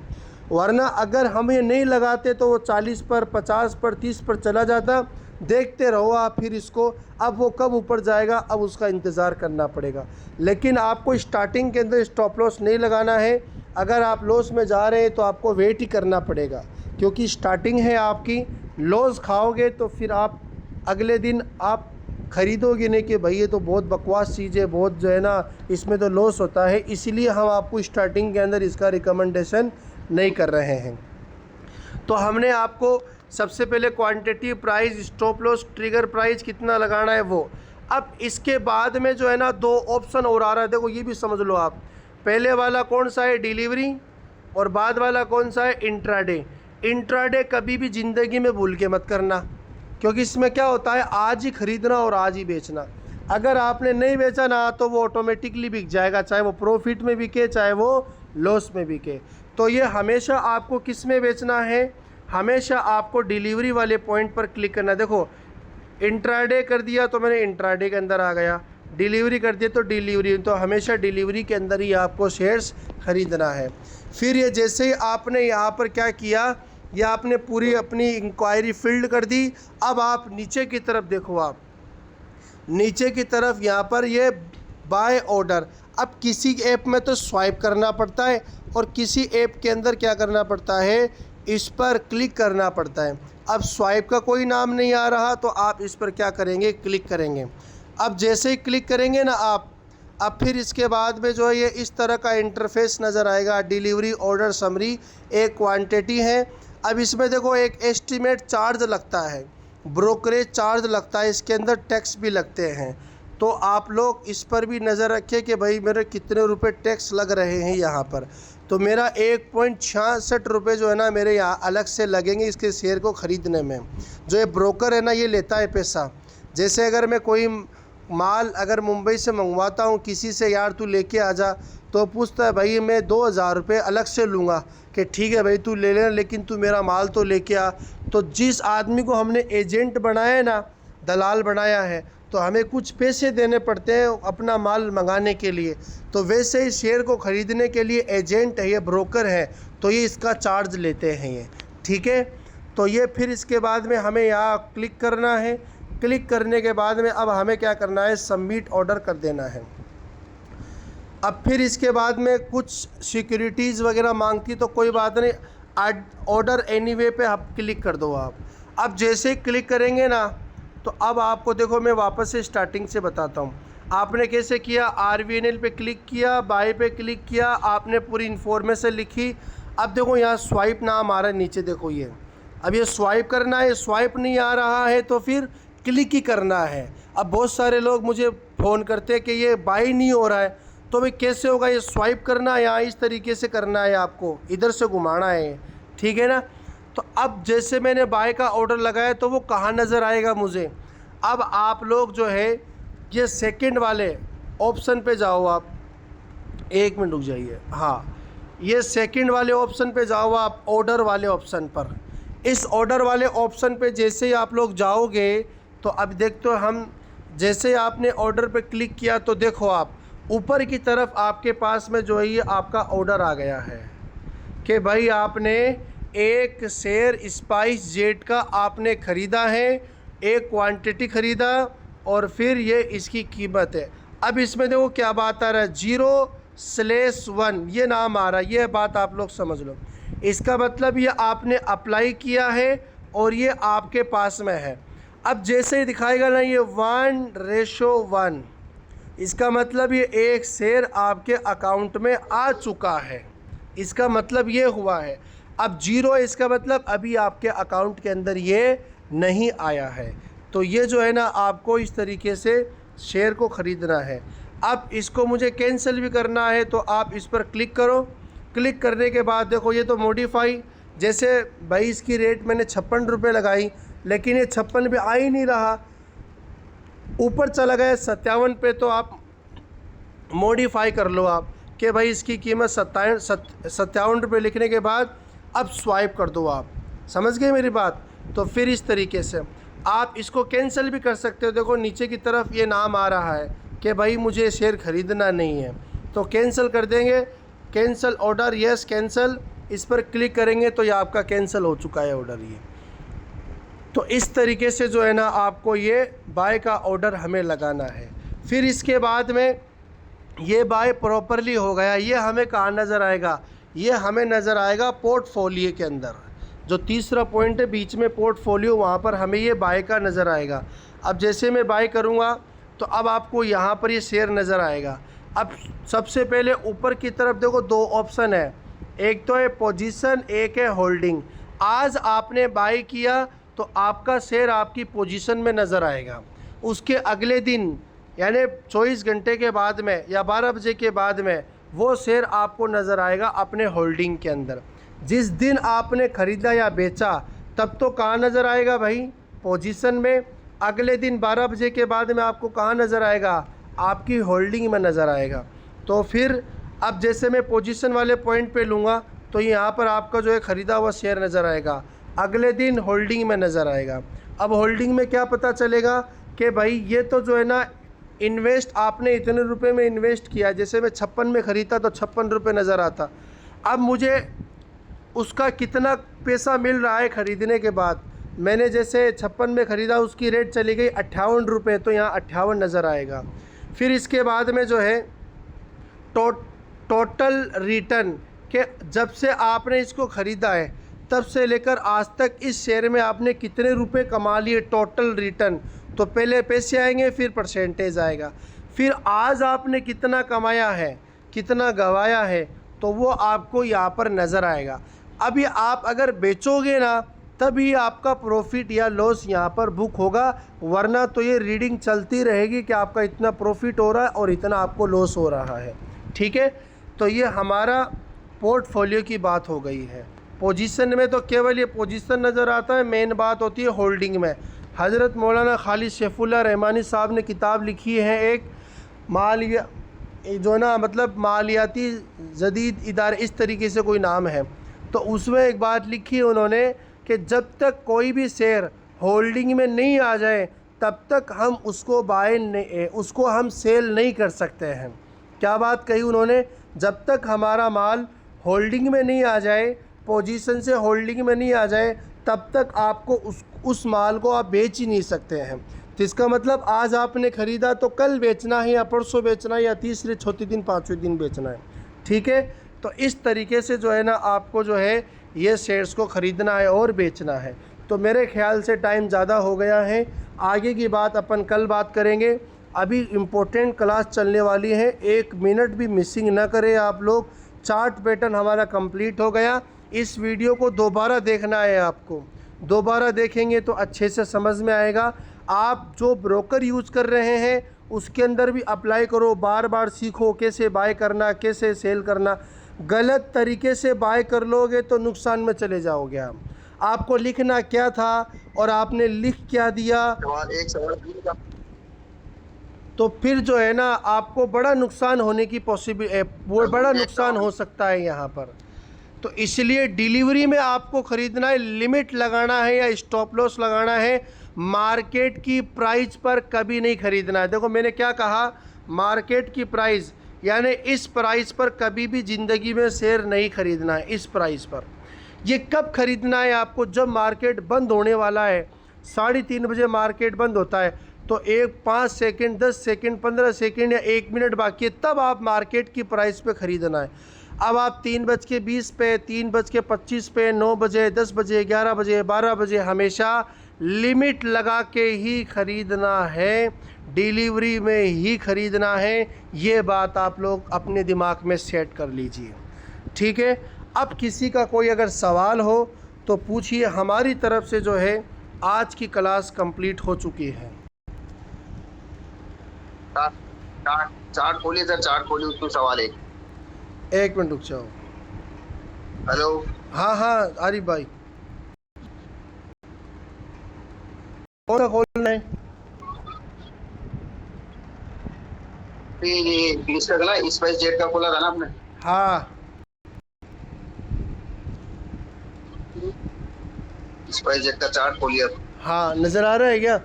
वरना अगर हम ये नहीं लगाते तो वो 40 पर, 50 पर, 30 पर चला जाता। देखते रहो आप फिर इसको, अब वो कब ऊपर जाएगा अब उसका इंतज़ार करना पड़ेगा। लेकिन आपको स्टार्टिंग के अंदर स्टॉप लॉस नहीं लगाना है। अगर आप लॉस में जा रहे हैं तो आपको वेट ही करना पड़ेगा, क्योंकि स्टार्टिंग है आपकी। लॉस खाओगे तो फिर आप अगले दिन आप ख़रीदोगे नहीं कि भाई ये तो बहुत बकवास चीज़ है, बहुत जो है ना इसमें तो लॉस होता है। इसीलिए हम आपको स्टार्टिंग के अंदर इसका रिकमेंडेशन नहीं कर रहे हैं। तो हमने आपको सबसे पहले quantity, price, stop loss, trigger price कितना लगाना है वो। अब इसके बाद में जो है ना 2 ऑप्शन और आ रहा है, देखो ये भी समझ लो आप। पहले वाला कौन सा है, डिलीवरी, और बाद वाला कौन सा है, इंट्राडे। इंट्राडे कभी भी ज़िंदगी में भूल के मत करना, क्योंकि इसमें क्या होता है आज ही ख़रीदना और आज ही बेचना। अगर आपने नहीं बेचा ना तो वो ऑटोमेटिकली बिक जाएगा, चाहे वो प्रॉफिट में बिके चाहे वो लॉस में बिके। तो ये हमेशा आपको किस में बेचना है, हमेशा आपको डिलीवरी वाले पॉइंट पर क्लिक करना। देखो इंट्राडे कर दिया तो मैंने इंट्राडे के अंदर आ गया, डिलीवरी कर दिया तो डिलीवरी, तो हमेशा डिलीवरी के अंदर ही आपको शेयर्स ख़रीदना है। फिर ये जैसे ही आपने यहाँ पर क्या किया, ये आपने पूरी अपनी इंक्वायरी फील्ड कर दी। अब आप नीचे की तरफ देखो, आप नीचे की तरफ यहाँ पर ये बाय ऑर्डर। अब किसी ऐप में तो स्वाइप करना पड़ता है और किसी ऐप के अंदर क्या करना पड़ता है, इस पर क्लिक करना पड़ता है। अब स्वाइप का कोई नाम नहीं आ रहा तो आप इस पर क्या करेंगे, क्लिक करेंगे। अब जैसे ही क्लिक करेंगे ना आप, अब फिर इसके बाद में जो है ये इस तरह का इंटरफेस नज़र आएगा। डिलीवरी ऑर्डर समरी, एक क्वांटिटी है। अब इसमें देखो एक एस्टीमेट चार्ज लगता है, ब्रोकरेज चार्ज लगता है, इसके अंदर टैक्स भी लगते हैं। तो आप लोग इस पर भी नज़र रखें कि भाई मेरे कितने रुपए टैक्स लग रहे हैं यहाँ पर। तो मेरा 1.66 रुपये जो है ना मेरे यहाँ अलग से लगेंगे इसके शेयर को ख़रीदने में। जो ये ब्रोकर है ना ये लेता है पैसा। जैसे अगर मैं कोई माल अगर मुंबई से मंगवाता हूँ किसी से, यार तू लेके आ जा, तो पूछता है भाई मैं 2000 रुपये अलग से लूँगा, कि ठीक है भाई तू ले लेना लेकिन तू मेरा माल तो लेके आ। तो जिस आदमी को हमने एजेंट बनाया है ना, दलाल बनाया है, तो हमें कुछ पैसे देने पड़ते हैं अपना माल मंगाने के लिए। तो वैसे ही शेयर को ख़रीदने के लिए एजेंट है, ये ब्रोकर है, तो ये इसका चार्ज लेते हैं ये, ठीक है। तो ये फिर इसके बाद में हमें यहाँ क्लिक करना है। क्लिक करने के बाद में अब हमें क्या करना है, सबमिट ऑर्डर कर देना है। अब फिर इसके बाद में कुछ सिक्योरिटीज़ वगैरह मांगती तो कोई बात नहीं, ऑर्डर एनीवे पे आप क्लिक कर दो आप। अब जैसे ही क्लिक करेंगे ना तो अब आपको देखो मैं वापस से स्टार्टिंग से बताता हूँ। आपने कैसे किया, RVNL पे क्लिक किया, बाय पे क्लिक किया, आपने पूरी इन्फॉर्मेशन लिखी। अब देखो यहाँ स्वाइप नाम आ रहा है नीचे, देखो ये, अब ये स्वाइप करना है। स्वाइप नहीं आ रहा है तो फिर क्लिक ही करना है। अब बहुत सारे लोग मुझे फ़ोन करते हैं कि ये बाई नहीं हो रहा है, तो भाई कैसे होगा, ये स्वाइप करना है, यहाँ इस तरीके से करना है, आपको इधर से घुमाना है, ठीक है ना। तो अब जैसे मैंने बाय का ऑर्डर लगाया तो वो कहाँ नज़र आएगा मुझे। अब आप लोग जो है ये सेकंड वाले ऑप्शन पे जाओ आप, 1 मिनट रुक जाइए, हाँ ये सेकंड वाले ऑप्शन पे जाओ आप, ऑर्डर वाले ऑप्शन पर। इस ऑर्डर वाले ऑप्शन पे जैसे ही आप लोग जाओगे तो अब देखते हो हम, जैसे आपने ऑर्डर पे क्लिक किया तो देखो आप ऊपर की तरफ आपके पास में जो है ये आपका ऑर्डर आ गया है कि भाई आपने एक शेयर स्पाइस जेट का आपने ख़रीदा है, एक क्वांटिटी ख़रीदा और फिर ये इसकी कीमत है। अब इसमें देखो क्या बात आ रहा है, 0/1 ये नाम आ रहा है, ये बात आप लोग समझ लो। इसका मतलब ये आपने अप्लाई किया है और ये आपके पास में है। अब जैसे ही दिखाएगा ना ये 1:1, इसका मतलब ये एक शेयर आपके अकाउंट में आ चुका है, इसका मतलब ये हुआ है। अब जीरो इसका मतलब अभी आपके अकाउंट के अंदर ये नहीं आया है। तो ये जो है ना आपको इस तरीके से शेयर को ख़रीदना है। अब इसको मुझे कैंसिल भी करना है तो आप इस पर क्लिक करो। क्लिक करने के बाद देखो ये तो मॉडिफाई, जैसे भाई इसकी रेट मैंने 56 रुपये लगाई, लेकिन ये 56 पे आ ही नहीं रहा, ऊपर चला गया 57 पे। तो आप मॉडिफाई कर लो आप कि भाई इसकी कीमत 57 रुपये लिखने के बाद अब स्वाइप कर दो आप। समझ गए मेरी बात? तो फिर इस तरीके से आप इसको कैंसिल भी कर सकते हो। देखो नीचे की तरफ ये नाम आ रहा है कि भाई मुझे शेयर ख़रीदना नहीं है, तो कैंसिल कर देंगे। कैंसिल ऑर्डर, यस कैंसिल, इस पर क्लिक करेंगे तो ये आपका कैंसिल हो चुका है ऑर्डर ये। तो इस तरीके से जो है ना आपको ये बाय का ऑर्डर हमें लगाना है। फिर इसके बाद में ये बाय प्रॉपरली हो गया, ये हमें कहाँ नज़र आएगा? ये हमें नज़र आएगा पोर्टफोलियो के अंदर। जो तीसरा पॉइंट है बीच में पोर्टफोलियो, वहाँ पर हमें ये बाय का नज़र आएगा। अब जैसे मैं बाय करूँगा तो अब आपको यहाँ पर ये शेयर नज़र आएगा। अब सबसे पहले ऊपर की तरफ देखो दो ऑप्शन है, एक तो है पोजीशन, एक है होल्डिंग। आज आपने बाय किया तो आपका शेयर आपकी पोजीशन में नज़र आएगा। उसके अगले दिन यानी 24 घंटे के बाद में या 12 बजे के बाद में वो शेयर आपको नज़र आएगा अपने होल्डिंग के अंदर। जिस दिन आपने ख़रीदा या बेचा तब तो कहाँ नज़र आएगा भाई? पोजीशन में। अगले दिन 12 बजे के बाद में आपको कहाँ नज़र आएगा? आपकी होल्डिंग में नज़र आएगा। तो फिर अब जैसे मैं पोजीशन वाले पॉइंट पे लूँगा तो यहाँ पर आपका जो है ख़रीदा हुआ शेयर नज़र आएगा, अगले दिन होल्डिंग में नज़र आएगा। अब होल्डिंग में क्या पता चलेगा कि भाई ये तो जो है ना इन्वेस्ट आपने इतने रुपए में इन्वेस्ट किया। जैसे मैं 56 में ख़रीदा तो 56 रुपये नज़र आता। अब मुझे उसका कितना पैसा मिल रहा है ख़रीदने के बाद? मैंने जैसे 56 में ख़रीदा, उसकी रेट चली गई 58 रुपये, तो यहाँ 58 नज़र आएगा। फिर इसके बाद में जो है टोटल रिटर्न के जब से आपने इसको ख़रीदा है तब से लेकर आज तक इस शेयर में आपने कितने रुपए कमा लिए, टोटल रिटर्न। तो पहले पैसे आएंगे, फिर परसेंटेज आएगा, फिर आज आपने कितना कमाया है, कितना गंवाया है, तो वो आपको यहाँ पर नज़र आएगा। अभी आप अगर बेचोगे ना तभी आपका प्रॉफिट या लॉस यहाँ पर बुक होगा, वरना तो ये रीडिंग चलती रहेगी कि आपका इतना प्रॉफिट हो रहा है और इतना आपको लॉस हो रहा है। ठीक है, तो ये हमारा पोर्टफोलियो की बात हो गई है। पोजीशन में तो केवल ये पोजीशन नज़र आता है, मेन बात होती है होल्डिंग में। हज़रत मौलाना खालिद शेफुल्लाह रहमानी साहब ने किताब लिखी है एक मालिया जो ना मतलब मालियाती जदीद इदारे, इस तरीके से कोई नाम है। तो उसमें एक बात लिखी है उन्होंने कि जब तक कोई भी शेयर होल्डिंग में नहीं आ जाए तब तक हम उसको उसको हम सेल नहीं कर सकते हैं। क्या बात कही उन्होंने? जब तक हमारा माल होल्डिंग में नहीं आ जाए, पोजीशन से होल्डिंग में नहीं आ जाए, तब तक आपको उस माल को आप बेच ही नहीं सकते हैं। तो इसका मतलब आज आपने ख़रीदा तो कल बेचना है या परसों बेचना है या तीसरे चौथे दिन पाँचवें दिन बेचना है। ठीक है, तो इस तरीके से जो है ना आपको जो है ये शेयर्स को ख़रीदना है और बेचना है। तो मेरे ख्याल से टाइम ज़्यादा हो गया है, आगे की बात अपन कल बात करेंगे। अभी इम्पोर्टेंट क्लास चलने वाली है, 1 मिनट भी मिसिंग ना करें आप लोग। चार्ट पैटर्न हमारा कंप्लीट हो गया। इस वीडियो को दोबारा देखना है आपको, दोबारा देखेंगे तो अच्छे से समझ में आएगा। आप जो ब्रोकर यूज़ कर रहे हैं उसके अंदर भी अप्लाई करो, बार बार सीखो कैसे बाय करना, कैसे सेल करना। गलत तरीके से बाय कर लोगे तो नुकसान में चले जाओगे आप। आपको लिखना क्या था और आपने लिख क्या दिया, तो फिर जो है ना आपको बड़ा नुकसान होने की बड़ा नुकसान हो सकता है यहाँ पर। तो इसलिए डिलीवरी में आपको ख़रीदना है, लिमिट लगाना है या स्टॉप लॉस लगाना है। मार्केट की प्राइस पर कभी नहीं ख़रीदना है। देखो मैंने क्या कहा, मार्केट की प्राइस यानी इस प्राइस पर कभी भी ज़िंदगी में शेयर नहीं ख़रीदना है। इस प्राइस पर ये कब ख़रीदना है आपको? जब मार्केट बंद होने वाला है, 3:30 बजे मार्केट बंद होता है, तो 5 सेकंड, 10 सेकंड, 15 सेकंड या 1 मिनट बाकी है, तब आप मार्केट की प्राइस पे ख़रीदना है। अब आप 3:20 पे, 3:25 पे, 9 बजे, 10 बजे, 11 बजे, 12 बजे हमेशा लिमिट लगा के ही ख़रीदना है। डिलीवरी में ही ख़रीदना है। ये बात आप लोग अपने दिमाग में सेट कर लीजिए, ठीक है। अब किसी का कोई अगर सवाल हो तो पूछिए। हमारी तरफ से जो है आज की क्लास कंप्लीट हो चुकी है। चार्ट खोलिए सर, चार्ट खोलिए, उसमें सवाल है। एक मिनट रुक जाओ। हेलो, हाँ हाँ आरिफ भाई, कौन सा खोलना है? ये इसका ना स्पाइस जेट का खोला था ना आपने? हाँ स्पाइस जेट का चार्ट खोलिए अब। हाँ, नज़र आ रहा है क्या?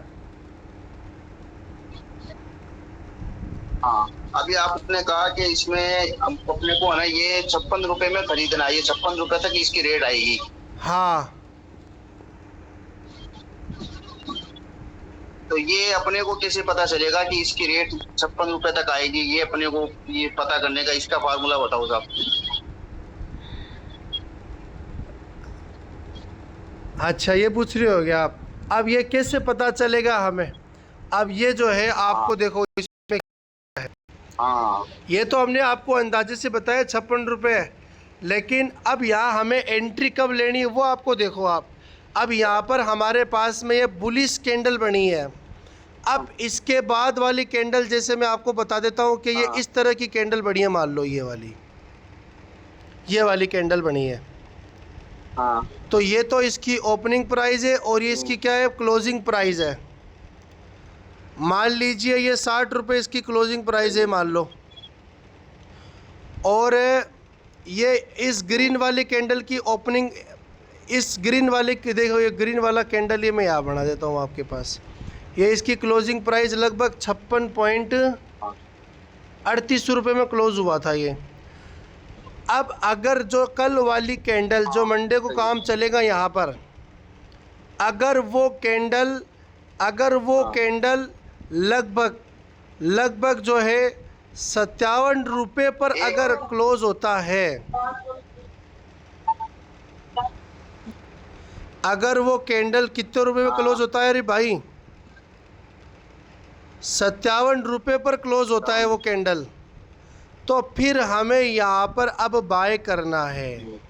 हाँ, अभी आपने कहा कि इसमें अपने को है ना ये 56 रुपए में खरीदना है, ये 56 रुपए तक इसकी रेट आएगी। हाँ, तो ये अपने को कैसे पता चलेगा कि इसकी रेट 56 रुपए तक आएगी? ये अपने को ये पता करने का इसका फार्मूला बताओ साहब। अच्छा ये पूछ रहे हो क्या आप? अब ये कैसे पता चलेगा हमें? अब ये जो है आपको देखो इसमें, हाँ, ये तो हमने आपको अंदाजे से बताया 56 रुपये, लेकिन अब यहाँ हमें एंट्री कब लेनी है वो आपको देखो आप। अब यहाँ पर हमारे पास में ये बुलिश कैंडल बनी है। अब इसके बाद वाली कैंडल जैसे मैं आपको बता देता हूँ कि ये इस तरह की कैंडल बनी है। मान लो ये वाली कैंडल बनी है। हाँ, तो ये तो इसकी ओपनिंग प्राइस है और ये इसकी क्या है, क्लोजिंग प्राइस है। मान लीजिए ये 60 रुपये इसकी क्लोजिंग प्राइस है मान लो, और ये इस ग्रीन वाली कैंडल की ओपनिंग, इस ग्रीन वाले की देखो, ये ग्रीन वाला कैंडल ये मैं यहाँ बना देता हूँ आपके पास। ये इसकी क्लोजिंग प्राइस लगभग 56.38 रुपये में क्लोज़ हुआ था ये। अब अगर जो कल वाली कैंडल जो मंडे को काम चलेगा यहाँ पर, अगर वो कैंडल लगभग जो है 57 रुपये पर अगर क्लोज होता है, अगर वो कैंडल कितने रुपए में क्लोज होता है? अरे भाई 57 रुपये पर क्लोज होता है वो कैंडल। तो फिर हमें यहाँ पर अब बाय करना है,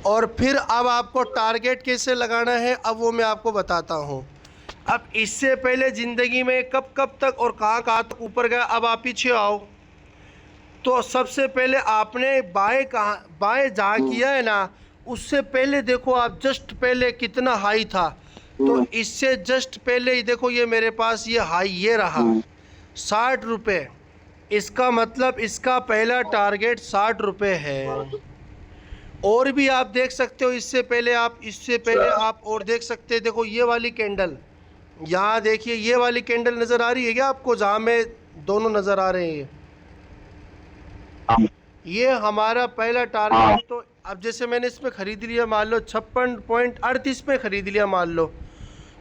और फिर अब आपको टारगेट कैसे लगाना है अब वो मैं आपको बताता हूँ। अब इससे पहले ज़िंदगी में कब तक और कहाँ तक ऊपर गया, अब आप पीछे आओ। तो सबसे पहले आपने बाय जहाँ किया है ना, उससे पहले देखो आप जस्ट पहले कितना हाई था। तो इससे जस्ट पहले ही देखो ये मेरे पास ये हाई ये रहा 60 रुपये। इसका मतलब इसका पहला टारगेट 60 रुपये है। और भी आप देख सकते हो, इससे पहले आप और देख सकते हैं। देखो ये वाली कैंडल, यहाँ देखिए ये वाली कैंडल नज़र आ रही है क्या आपको, जहाँ में दोनों नज़र आ रहे हैं? ये हमारा पहला टारगेट। तो अब जैसे मैंने इसमें ख़रीद लिया मान लो 56.38 में ख़रीद लिया मान लो,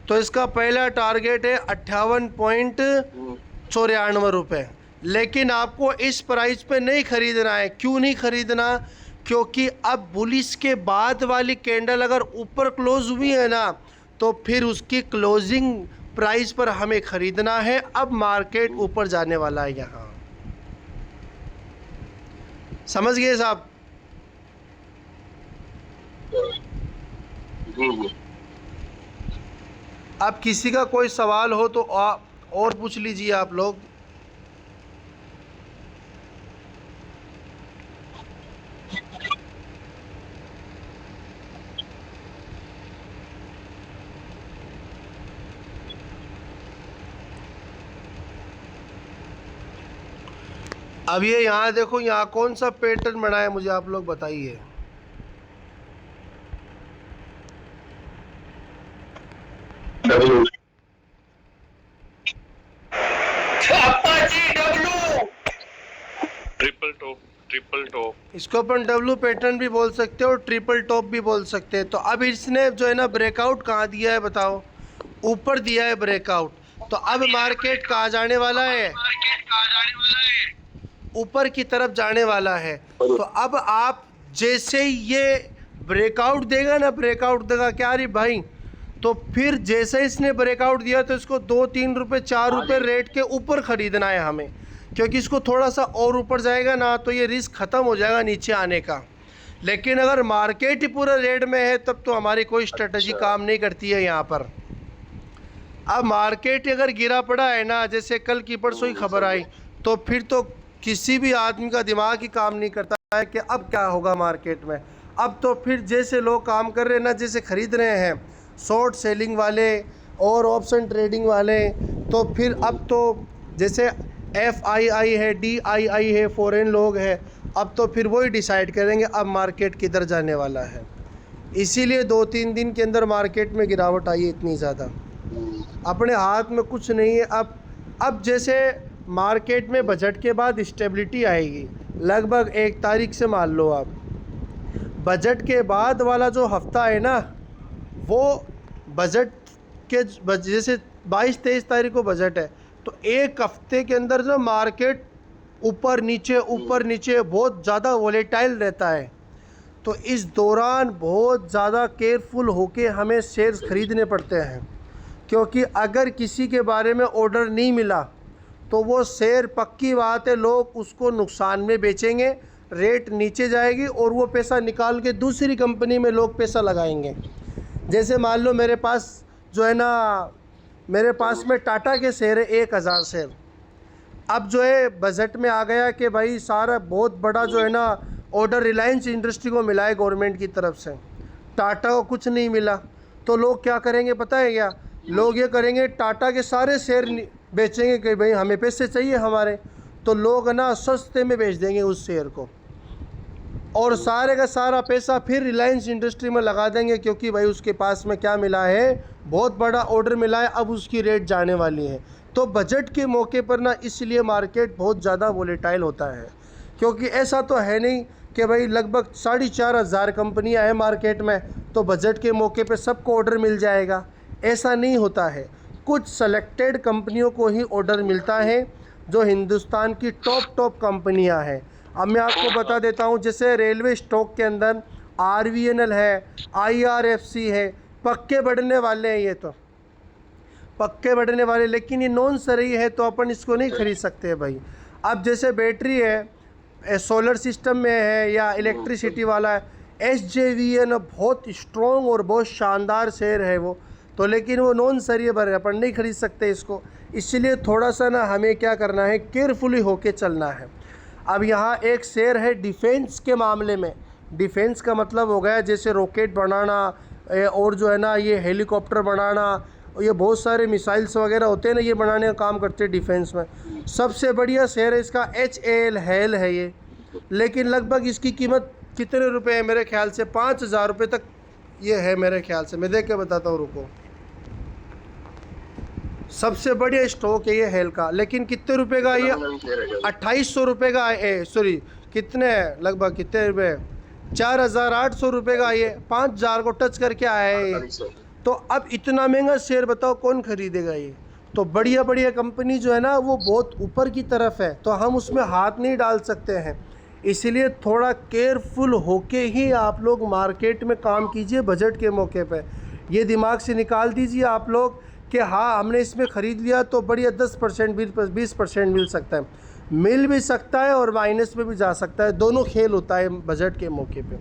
तो इसका पहला टारगेट है 58.94 रुपये। लेकिन आपको इस प्राइस पे नहीं ख़रीदना है। क्यों नहीं ख़रीदना? क्योंकि अब बुलिश के बाद वाली कैंडल अगर ऊपर क्लोज हुई है ना, तो फिर उसकी क्लोजिंग प्राइस पर हमें ख़रीदना है। अब मार्केट ऊपर जाने वाला है यहाँ, समझ गए साहब? अब किसी का कोई सवाल हो तो आप और पूछ लीजिए आप लोग। अब ये यहाँ देखो, यहाँ कौन सा पैटर्न बना है मुझे आप लोग बताइए। ट्रिपल टॉप इसको अपन डब्लू पैटर्न भी बोल सकते हो और ट्रिपल टॉप भी बोल सकते हैं। तो अब इसने जो है ना ब्रेकआउट कहाँ दिया है बताओ? ऊपर दिया है ब्रेकआउट। तो अब मार्केट कहाँ जाने वाला है? ऊपर की तरफ जाने वाला है। तो अब आप जैसे ही ये ब्रेकआउट देगा ना, ब्रेकआउट देगा क्या रे भाई, तो फिर जैसे इसने ब्रेकआउट दिया तो इसको 2-3 रुपये 4 रुपये रेट के ऊपर ख़रीदना है हमें, क्योंकि इसको थोड़ा सा और ऊपर जाएगा ना तो ये रिस्क ख़त्म हो जाएगा नीचे आने का। लेकिन अगर मार्केट ही पूरा रेट में है तब तो हमारी कोई स्ट्रेटजी काम नहीं करती है यहाँ पर। अब मार्केट अगर गिरा पड़ा है ना, जैसे कल की परसों ही खबर आई, तो फिर तो किसी भी आदमी का दिमाग ही काम नहीं करता है कि अब क्या होगा मार्केट में। अब तो फिर जैसे लोग काम कर रहे हैं ना, जैसे ख़रीद रहे हैं शॉर्ट सेलिंग वाले और ऑप्शन ट्रेडिंग वाले, तो फिर अब तो जैसे FII है, DII है, फॉरेन लोग हैं, अब तो फिर वही डिसाइड करेंगे अब मार्केट किधर जाने वाला है। इसीलिए 2-3 दिन के अंदर मार्केट में गिरावट आई है इतनी ज़्यादा। अपने हाथ में कुछ नहीं है। अब जैसे मार्केट में बजट के बाद स्टेबिलिटी आएगी, लगभग 1 तारीख से मान लो आप। बजट के बाद वाला जो हफ्ता है ना, वो बजट के जैसे 22-23 तारीख को बजट है, तो 1 हफ्ते के अंदर जो मार्केट ऊपर नीचे बहुत ज़्यादा वोलेटाइल रहता है। तो इस दौरान बहुत ज़्यादा केयरफुल होके हमें शेयर्स ख़रीदने पड़ते हैं, क्योंकि अगर किसी के बारे में ऑर्डर नहीं मिला तो वो शेयर पक्की बात है लोग उसको नुकसान में बेचेंगे, रेट नीचे जाएगी और वो पैसा निकाल के दूसरी कंपनी में लोग पैसा लगाएंगे। जैसे मान लो मेरे पास जो है ना, मेरे पास में टाटा के शेयर है 1000 शेयर। अब जो है बजट में आ गया कि भाई सारा बहुत बड़ा जो है ना ऑर्डर रिलायंस इंडस्ट्री को मिला है गवर्नमेंट की तरफ से, टाटा को कुछ नहीं मिला। तो लोग क्या करेंगे पता है क्या? लोग ये करेंगे टाटा के सारे शेयर बेचेंगे कि भाई हमें पैसे चाहिए हमारे, तो लोग ना सस्ते में बेच देंगे उस शेयर को और सारे का सारा पैसा फिर रिलायंस इंडस्ट्री में लगा देंगे, क्योंकि भाई उसके पास में क्या मिला है, बहुत बड़ा ऑर्डर मिला है, अब उसकी रेट जाने वाली है। तो बजट के मौके पर ना इसलिए मार्केट बहुत ज़्यादा वोलेटाइल होता है, क्योंकि ऐसा तो है नहीं कि भाई लगभग 4500 कंपनियां हैं मार्केट में, तो बजट के मौके पे सबको ऑर्डर मिल जाएगा, ऐसा नहीं होता है। कुछ सेलेक्टेड कंपनियों को ही ऑर्डर मिलता है जो हिंदुस्तान की टॉप कंपनियां हैं। अब मैं आपको बता देता हूं, जैसे रेलवे स्टॉक के अंदर RVNL है, IRFC है, पक्के बढ़ने वाले हैं, ये तो पक्के बढ़ने वाले, लेकिन ये नॉन सही है तो अपन इसको नहीं खरीद सकते भाई। अब जैसे बैटरी है, सोलर सिस्टम में है या इलेक्ट्रिसिटी वाला है, SJVN बहुत स्ट्रॉन्ग और बहुत शानदार शेयर है वो तो, लेकिन वो नॉन सही है, अपन नहीं खरीद सकते इसको। इसलिए थोड़ा सा ना हमें क्या करना है, केयरफुली होके चलना है। अब यहाँ एक शेयर है डिफेंस के मामले में। डिफेंस का मतलब हो गया जैसे रॉकेट बनाना और जो है ना ये हेलीकॉप्टर बनाना, ये बहुत सारे मिसाइल्स वगैरह होते हैं ना, ये बनाने का काम करते हैं डिफेंस में। सबसे बढ़िया शेयर है इसका HAL है ये, लेकिन लगभग इसकी कीमत कितने रुपए है? मेरे ख्याल से 5000 रुपये तक ये है मेरे ख्याल से। मैं देख के बताता हूँ, रुको। सबसे बढ़िया स्टॉक है ये हेल का, लेकिन कितने रुपए का ये? 2800 रुपये का है, सॉरी कितने लगभग कितने रुपये? 4800 रुपये का ये 5000 को टच करके आया है ये। तो अब इतना महंगा शेयर बताओ कौन खरीदेगा ये? तो बढ़िया बढ़िया कंपनी जो है ना वो बहुत ऊपर की तरफ है, तो हम उसमें हाथ नहीं डाल सकते हैं। इसलिए थोड़ा केयरफुल होके ही आप लोग मार्केट में काम कीजिए बजट के मौके पे। ये दिमाग से निकाल दीजिए आप लोग कि हाँ हमने इसमें ख़रीद लिया तो बढ़िया 10% 20% मिल सकता है, मिल भी सकता है और माइनस में भी जा सकता है, दोनों खेल होता है बजट के मौके पे।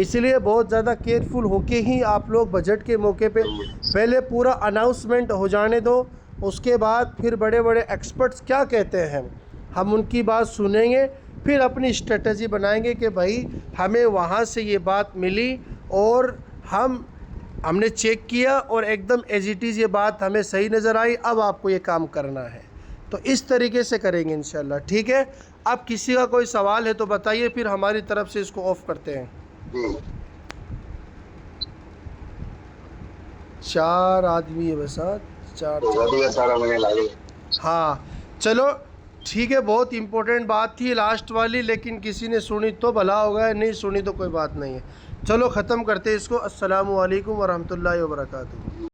इसलिए बहुत ज़्यादा केयरफुल होके ही आप लोग बजट के मौके पे पहले पूरा अनाउंसमेंट हो जाने दो, उसके बाद फिर बड़े बड़े एक्सपर्ट्स क्या कहते हैं हम उनकी बात सुनेंगे, फिर अपनी स्ट्रेटजी बनाएंगे कि भाई हमें वहाँ से ये बात मिली और हमने चेक किया और एकदम एज इट इज़ ये बात हमें सही नज़र आई, अब आपको ये काम करना है। तो इस तरीके से करेंगे इंशाल्लाह, ठीक है। अब किसी का कोई सवाल है तो बताइए, फिर हमारी तरफ से इसको ऑफ करते हैं। 4 आदमी है बस, 4 हाँ चलो ठीक है। बहुत इम्पोर्टेंट बात थी लास्ट वाली, लेकिन किसी ने सुनी तो भला होगा, नहीं सुनी तो कोई बात नहीं है। चलो ख़त्म करते हैं इसको। अस्सलामु अलैकुम वरहमतुल्लाहि वबरकातुहू।